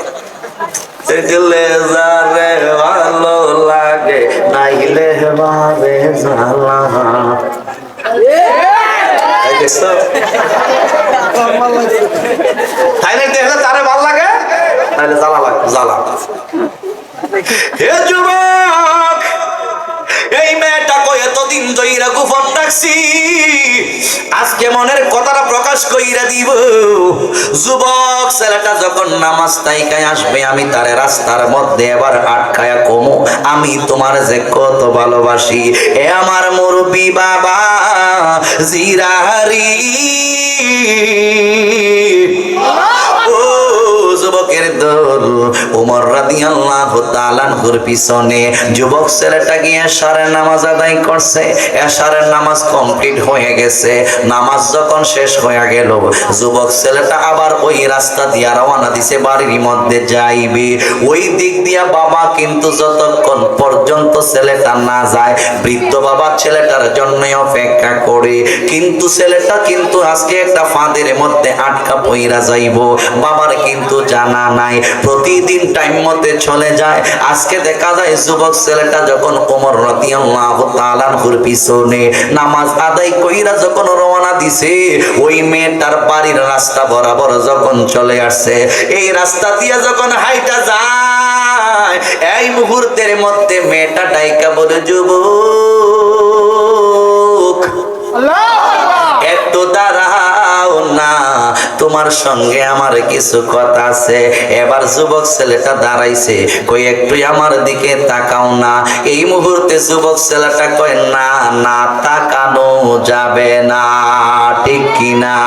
দেখলে যারে ভালো লাগে নাইলে ভাবে জ্বালা। তাই না? দেখলে তারে ভালো লাগে তাহলে জ্বালা লাগে, জ্বালা। হে যুবক, এই মেয়েটা কই এত এতদিন ধইরা গোপন রাখছি, আজকে মনের কথাটা প্রকাশ কইরা দিব। যুবক ছেলেটা যখন নামাজ তাইকায় আসবে, আমি তারে রাস্তার মধ্যে এবার আটকায়া কমু, আমি তোমার যে কত ভালোবাসি। এ আমার মুরব্বি বাবা জিরারি, ও যুবকের দল ওমর রাদিয়াল্লাহু তাআলা আনহুর পিছনে যুবক ছেলেটা গিয়ে এশারের নামাজ আদায় করছে। এশারের নামাজ কমপ্লিট হয়ে গেছে। নামাজ যখন শেষ হয়ে গেল, যুবক ছেলেটা আবার ওই রাস্তা দিয়ে রওনা দিছে, বাড়ির মধ্যে যাইবে। ওই দিক দিয়া বাবা কিন্তু যতক্ষণ পর্যন্ত ছেলেটা না যায়, বৃদ্ধ বাবা ছেলেটার জন্য অপেক্ষা করে। কিন্তু ছেলেটা কিন্তু আজকে একটা ফাঁদের মধ্যে আটকা পইরা যাইব, বাবার কিন্তু জানা নাই। প্রতিদিন টাইম মতে চলে যায়। আজকে দেখা যায় যুবক ছেলেটা যখন ওমর রাদিয়াল্লাহু তাআলা আনহুর পিছনে নামাজ আদায় কইরা যখন রওনা দিছে, ওই মেয়েটার বাড়ির রাস্তা বরাবর যখন চলে আসছে, এই রাস্তা দিয়ে যখন হাইটা যায়, এই মুহূর্তের মধ্যে মেয়েটা ডাইকা বলে, যুবক একটু দাঁড়াও না, তোমার সঙ্গে আমার কিছু কথা আছে। এবার যুবক ছেলেটা দাঁড়াইছে, কই একটু আমার দিকে তাকাও না। এই মুহূর্তে যুবক ছেলেটা কয়, না না, তাকানো যাবে না, ঠিক কিনা?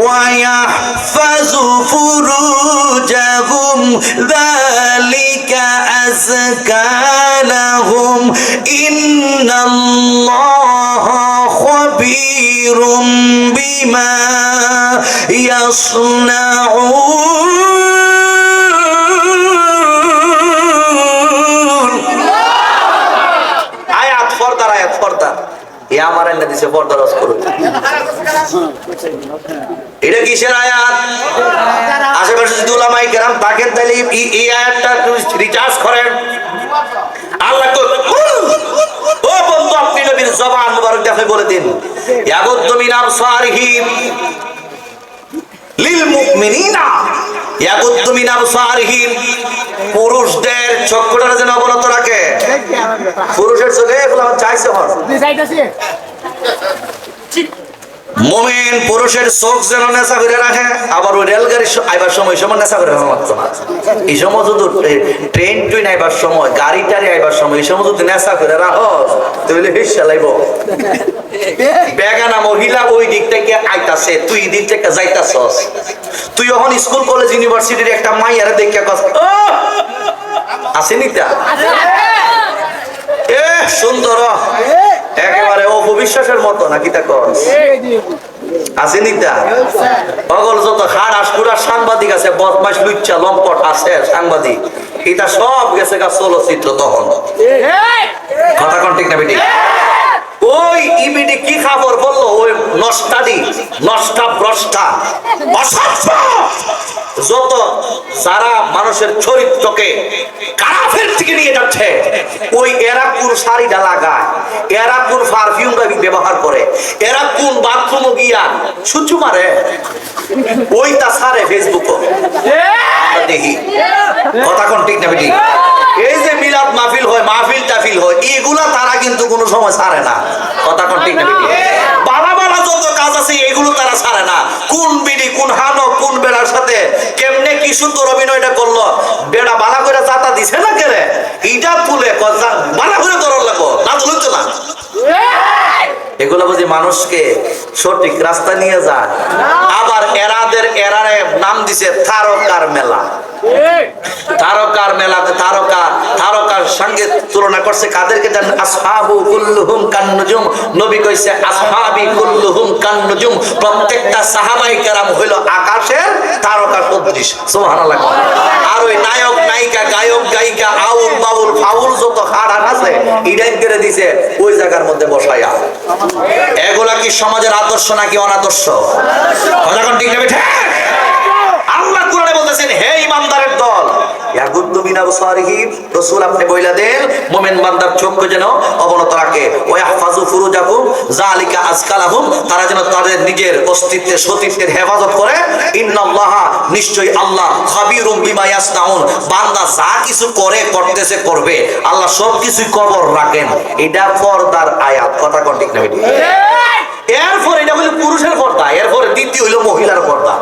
ويحفظوا فروجهم ذلك أزكى لهم إن الله خبير بما يصنعون। আয়াত পর্দার আয়াত, পর্দা এ আমার এনে দিছে, পর্দা রস করুন। এটা কিসের আয়াত? আশেপাশে যদি উলামায়ে কেরাম থাকেন তাহলে এই আয়াতটা রিচার্জ করেন। আল্লাহ ও বন্ধু, আপনি নবীর জবান মুবারক দেখে বলে দিন, ইয়াগুদ্দু মিন আবসারিহিম লিল মুমিনিনা, ইয়াগুদ্দু মিন আবসারিহিম, পুরুষদের চক্ষুটা যেন অবনত রাখে। পুরুষের চোখে এগুলো চাইছে হন, মুমিন পুরুষের চোখ যেন নেশা করে রাখে। আবার ওই রেলগাড়ির আইবার সময় নেশা করে রাখা মাত্র না। এই সময় যদি ট্রেন টুইন আইবার সময়, গাড়ি টাড়ি আইবার সময় এই সময় যদি নেশা করে রাখো, তাহলে হিসা লাইব। বেগানা মহিলা ওই দিক থেকে আইতাছে, তুই এই দিক থেকে যাইতাছস। তুই যখন স্কুল কলেজ ইউনিভার্সিটির একটা মাইয়ারে দেখে কস, আসেনি তা এ সুন্দর, একেবারে অপবিশ্বাসের মতো, নাকি তা কস আসেনি তা? অগল যত হাড় আসকুড়ার সাংবাদিক আছে, বদমাশ লুচ্চা লম্পট আছে সাংবাদিক, এটা সব গেছে গা চলচ্চিত্র। তখন কথা কোন ঠিক না বেটি? ওই ইবিডি কি খবর বললো, ওই নষ্টাডি, নষ্টা ভ্রষ্টা অসভ্য যত যারা মানুষের চরিত্রকে কারাফের থেকে নিয়ে যাচ্ছে, ওই এরা কোন শাড়িটা লাগায়, এরা কোন পারফিউমটা ব্যবহার করে, এরা কোন বাথরুমে গিয়া সুচু মারে, ওইটা ছাড়ে ফেসবুকও দেখি। কথা কোন ঠিক না বেটি? এই যে মিলাদ মাহফিল হয়, মাহফিল টাফিল হয়, এগুলা তারা কিন্তু কোনো সময় ছাড়ে না। কথা কোন ঠিক না বেটি? বালা বালা যত কাজ আছে এগুলো তারা ছাড়ে না। কোন বিড়ি, কোন হানক, কোন বেড়ার সাথে কেমনে কি সুন্দর অভিনয়টা করলো, বেড়া বালা করে চাতা দিছে না কেরে, ইটা তুলে বালা করে করার লাগো না, তুলে তো না। এগুলো বুঝি মানুষকে সঠিক রাস্তা নিয়ে যায়। আবার এরারে নাম দিছে তারকার মেলা। তারকার মেলাতে তারকার সঙ্গে তুলনা করছে কাদেরকে জানেন? আসহাবু কুল্লুহুম কান্নুজুম। নবী কইছে আসহাবি কুল্লুহুম কান্নুজুম, প্রত্যেকটা সাহাবায়ে কেরাম হইল আকাশের তারকা সদৃশ। সুবহানাল্লাহ। আর ওই নায়ক নায়িকা, গায়ক গায়িকা, আউল বাউল ফাউল যত হাড় আছে ইডাইন করে দিছে ওই জায়গার মধ্যে বসায়া। এগুলা কি সমাজের আদর্শ নাকি অনাদর্শ? কথা কোন ঠিক না বেঠা? আল্লাহ কোরআনে বলতে বলতেছেন হে ইমানদারের দল, ইয়াগুদ্দু মিন আবসারিহিম, রাসূল আপনি বইলা দেন মুমিন বান্দার চক্ষু যেন অবনত রাখে, ওয়া ইয়াহফাজু ফুরুজাহুম যালিকা আজকালাহুম, তারা যেন তাদের নিজের অস্তিত্বের সতীত্বের হেফাজত করে। ইন্নাল্লাহা, নিশ্চয়ই আল্লাহ, খাবীরুম বিমা ইয়াসনাউন, বান্দা যা কিছু করে করতেছে করবে, আল্লাহ সব কিছুই খবর রাখেন। এটা পর্দার আয়াত, কথা কোন ঠিক না বেটি? এরপর এটা হলো পুরুষের পর্দা, এরপরে দ্বিতীয় হলো মহিলার পর্দা।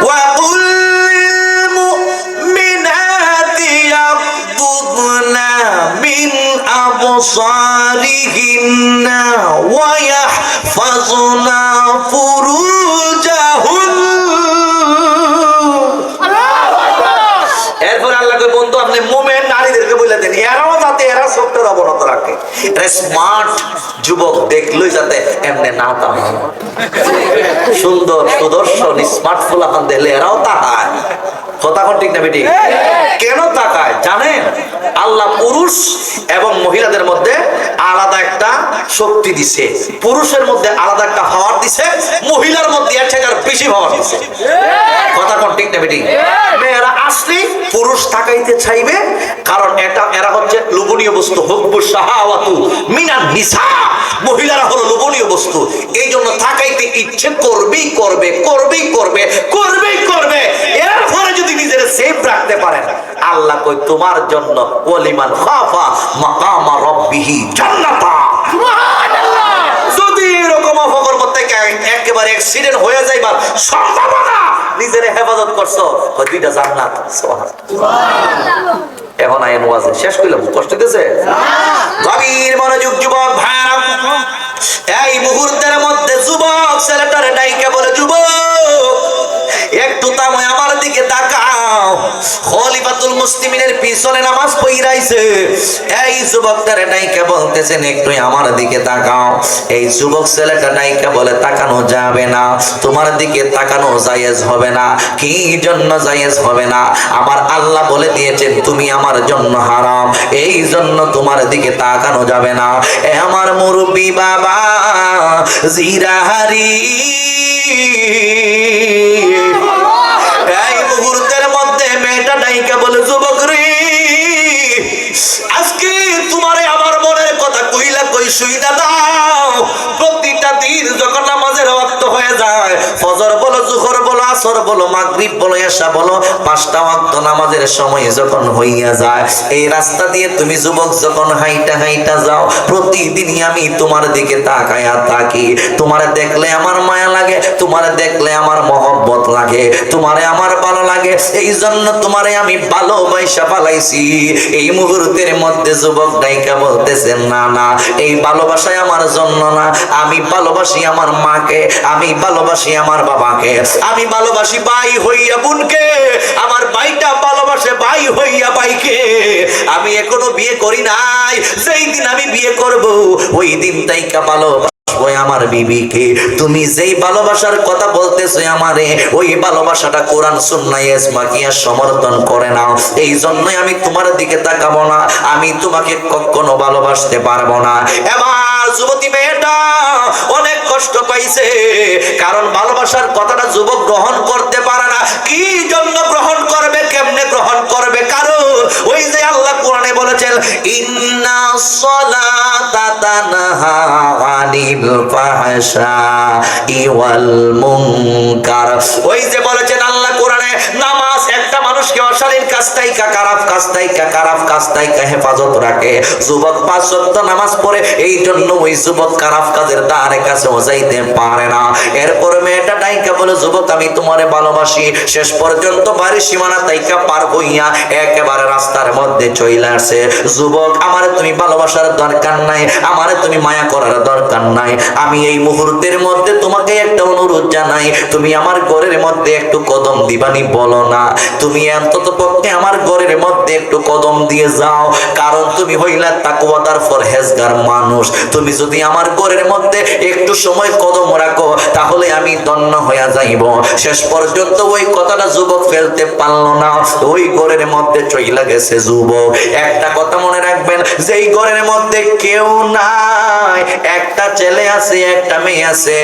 وَقُلْ لِلْمُؤْمِنَاتِ يَغْضُضْنَ مِنْ أَبْصَارِهِنَّ وَيَحْفَظْنَ فُرُوجَهُنَّ। এরপরে আল্লাহ কয় বন্ধু আপনি মুমিন নারীদেরকে বলে দেন এরাও যাতে এরা চোখের অবনত রাখে, এরা স্মার্ট যুবক দেখলই যাতে এমনি না তাকায়, সুন্দর সুদর্শন স্মার্ট ফুলাফান দেখলে এরাও তাকায়, কথা কোন ঠিক না বেটি? কেন তাকায় জানেন? আল্লাহ পুরুষ এবং মহিলাদের মধ্যে আলাদা একটা শক্তি দিছে, পুরুষের মধ্যে আলাদা একটা পাওয়ার দিছে, মহিলার মধ্যে এর থেকে আর বেশি পাওয়ার দিছে, কথা কোন ঠিক না বেটি? মেয়েরা আসলে পুরুষ তাকাইতে চাইবে, কারণ এটা এরা হচ্ছে লোভনীয় বস্তু, হুব্বু শাহাওয়াতু মিনান নিসা, মহিলারা হলো লোভনীয় বস্তু, এই জন্য তাকাইতে ইচ্ছে করবেই করবে, করবেই করবে, করবেই করবে। এরপরে যদি নিজের সেফ রাখতে পারেন, আল্লাহ কই তোমার জন্য ওয়ালিমান খাফা মাকামা রাব্বিহি জান্নাতা, সুবহানাল্লাহ। যদি এরকম অপকর্ম থেকে একেবারে অ্যাক্সিডেন্ট হয়ে যাইবার সম্ভাবনা, নিজের হেফাজত করছো, ওই দুইটা জান্নাত, সুবহানাল্লাহ। এখন আইন ওয়াজ শেষ কইলাম, কষ্ট দিতেছে? গভীর মনোযোগ যুবক ভাইরা, এই মুহূর্তের মধ্যে যুবক ছেলেটারে ডাইকে বলে, যুবক একটু তামায় আমার দিকে তাকাও, খলিফাতুল মুসলিমিনের পিছনে নামাজ পড়াইছে, এই যুবকটারে ডাইকে বলতেছেন একটু আমার দিকে তাকাও। এই যুবক ছেলেটা ডাইকে বলে তাকানো যাবে না, তোমার দিকে তাকানো জায়েজ হবে না। কি জন্য জায়েজ হবে না? আমার আল্লাহ বলে দিয়েছেন তুমি আমার জন্য হারাম, এই জন্য তোমার দিকে তাকানো যাবে না। এ আমার মুরব্বি বাবা জিরাহারি, এই মুহূর্তের মধ্যে মেয়েটা ডাইকা বলে, যুবক রে আজকে তোমারে আমার মনের কথা কইলা কই শুইনা দাও। প্রতিটা দিন যখন নামাজের ওয়াক্ত হয়ে যায়, ফজর বলো, জোহর বলো, আসর বলো, মাগরিব বলো, এশা বলো, পাঁচটা ওয়াক্ত নামাজের সময় যখন হইয়া যায়, এই রাস্তা দিয়ে তুমি যুবক যখন হাইটা হাইটা যাও, প্রতিদিনই আমি তোমার দিকে তাকায়া থাকি। তোমারে দেখলে আমার মায়া লাগে, তোমারে দেখলে আমার মহব্বত লাগে, তোমারে আমার ভালো লাগে, এই জন্য তোমারে আমি ভালোবাসা পালাইছি। এই মুহূর্তের মধ্যে যুবক ডাইকা বলতেছেন না না, এই ভালোবাসায় আমার জন্য না, আমি ভালোবাসি আমার মাকে, আমি ভালোবাসি আমার বাবাকে, আমি ভালোবাসি ভাই হইয়া বোনকে, আমার ভাইটা ভালোবাসে ভাই হইয়া ভাইকে। আমি এখনো বিয়ে করি নাই, যেই দিন আমি বিয়ে করব ওই দিন তাইকা ভালোবাসি ওই আমার বিবিকে। তুমি যেই ভালোবাসার কথা বলতেছো আমারে, ওই ভালোবাসাটা কোরআন সুন্নাহ ইসমাকিয়া সমর্থন করে না, এই জন্যই আমি তোমার দিকে তাকাবো না, আমি তোমাকে কখনো ভালোবাসতে পারবো না। এবার যুবতী মেয়েটা অনেক কষ্ট পাইছে, কারণ ভালোবাসার কথাটা যুবক গ্রহণ করতে পারে না। কি জন্য গ্রহণ করবে, কেমনে গ্রহণ করবে? কারণ ওই যে আল্লাহ কোরআনে বলেছেন, ইন্না সলাতা তানহা আনিল ফাহশাই ওয়াল মুনকার। ওই যে বলেছেন আল্লাহ কোরআনে, নামাজ একটা মানুষকে অশালীন কাজ থেকে, খারাপ কাজ থেকে হেফাজত রাখে। যুবক পাঁচ ওয়াক্ত নামাজ পড়ে, এই জন্য ওই যুবক খারাপ কাজের দ্বারে কাছেও যাইতে পারে না। এরপর মেয়েটা ডাইকা বলে, যুবক আমি তোমারে ভালোবাসি। শেষ পর্যন্ত বাড়ির সীমানা তাইকা পার হইয়া একেবারে রাস্তার মধ্যে চলে আসে। যুবক আমারে তুমি ভালোবাসার দরকার নাই, আমারে তুমি মায়া করার দরকার নাই, আমি এই মুহূর্তের মধ্যে তোমাকে একটা অনুরোধ জানাই, তুমি আমার ঘরের মধ্যে একটু কদম দিবানি বলো না। তুমি অন্তত পক্ষে আমার ঘরের মধ্যে একটু কদম দিয়ে যাও, কারণ তুমি হইলা তাকওয়াদার পরহেজগার মানুষ। তুমি যদি আমার ঘরের মধ্যে একটু সময় কদম রাখো তাহলে আমি ধন্য হইয়া যাইব। শেষ পর্যন্ত ওই কথাটা যুবক ফেলতে পারলো না, ওই ঘরের মধ্যে চইলা গেছে যুবক। একটা কথা মনে রাখবেন, যেই ঘরের মধ্যে কেউ নাই, একটা ছেলে আছে একটা মেয়ে আছে,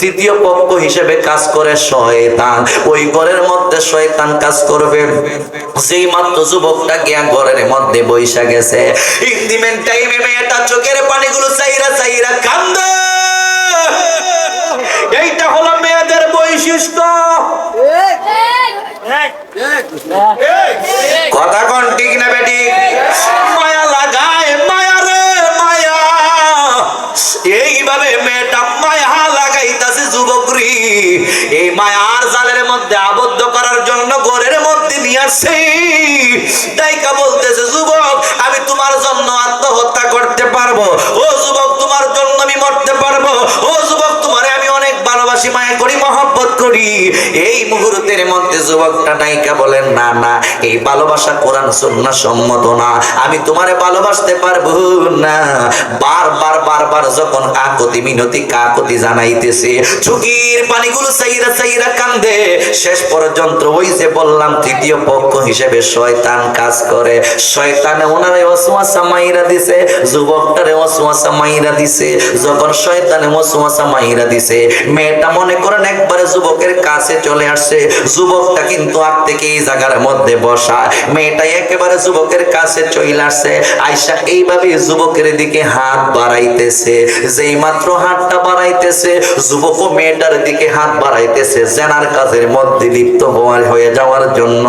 তৃতীয় পক্ষ হিসেবে কাজ করে শয়তান। ওই ঘরের মধ্যে শয়তান কাজ করবে। সেই মাত্র যুবকটা গিয়া ঘরের মধ্যে বইসা গেছে, ইন্দিমেন টাইমে মেয়েটা চোখের পানিগুলো চাইরা চাইরা কান্দে। এইটা হলো মেয়েদের বৈশিষ্ট্য। কথা কোন ঠিক না বেটি? মায়া লাগায়, মায়া রে মায়া। এইভাবে মেয়েটা মায়া লাগাইতাছে যুবকরি। এই মায়ার জালের মধ্যে আবদ্ধ করার জন্য ঘরের মধ্যে নিয়ে আসছে। দাইকা বলতেছে, যুবক আমি তোমার জন্য আত্মহত্যা করতে পারবো। ও যুবক তোমার জন্য আমি মরতে পারবো। ও যুবক তোমারে আমি অনেক ভালোবাসি, মায়া করি, মহব্বত করি। এই মুহূর্তের মধ্যে যুবকটা নায়িকা বলেন, না না, এই ভালোবাসা কোরআন সুন্নাহ সম্মত না, আমি তোমারে ভালোবাসতে পারবো না। বারবার বারবার যখন কাকুতি মিনতি কাকুতি জানাইতেছে, চোখের পানিগুলো চাইরা চাইরা কান্দে। শেষ পর্যন্ত ওই যে বললাম তৃতীয় পক্ষ হিসেবে শয়তান কাজ করে। শয়তানে ওনারে ওয়াসওয়াসা মাইরা দিছে, যুবকটারে ওয়াসওয়াসা মাইরা দিছে। যখন শয়তানে ওয়াসওয়াসা মাইরা দিছে, মেয়েটা মনে করেন একবারে যুবকের কাছে চলে আসছে। যুবকটা কিন্তু আগ থেকে এই জায়গার মধ্যে বসা, মেয়েটা একেবারে যুবকের কাছে চলে আসছে। আয়শা এইভাবে যুবকের দিকে হাত বাড়াইতেছে। যেই মাত্র হাতটা বাড়াইতেছে, যুবক ও মেয়েটার দিকে হাত বাড়াইতেছে জেনার কাজের মধ্যে লিপ্ত হয়ে যাওয়ার জন্য।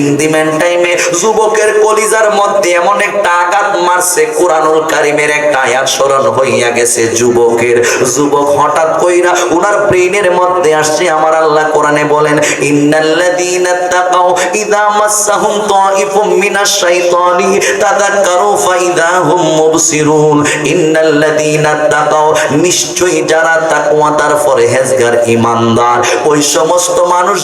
ইন্দিমেন টাইমে যুবকের কলিজার মধ্যে এমন একটা আঘাত মারছে, কোরআনুল কারীমের একটা আয়াত স্মরণ হইয়া গেছে যুবকের। যুবক হঠাৎ কইরা উনার ব্রেইনের মধ্যে আসছে, আমার আল্লাহ কোরআনে বলেন, ইন্নাল্লাযীনা তাকাউ ইযা মাসসাহুম তাইফুম মিনাশ শাইতানি তাযাক্কারু ফাইযা হুম মুবসিরুন। ইন্নাল্লাযীনা তাকাউ, নিশ্চয়ই যারা তাকওয়া তার পরহেজগার ঈমানদার, ওই সমস্ত মানুষ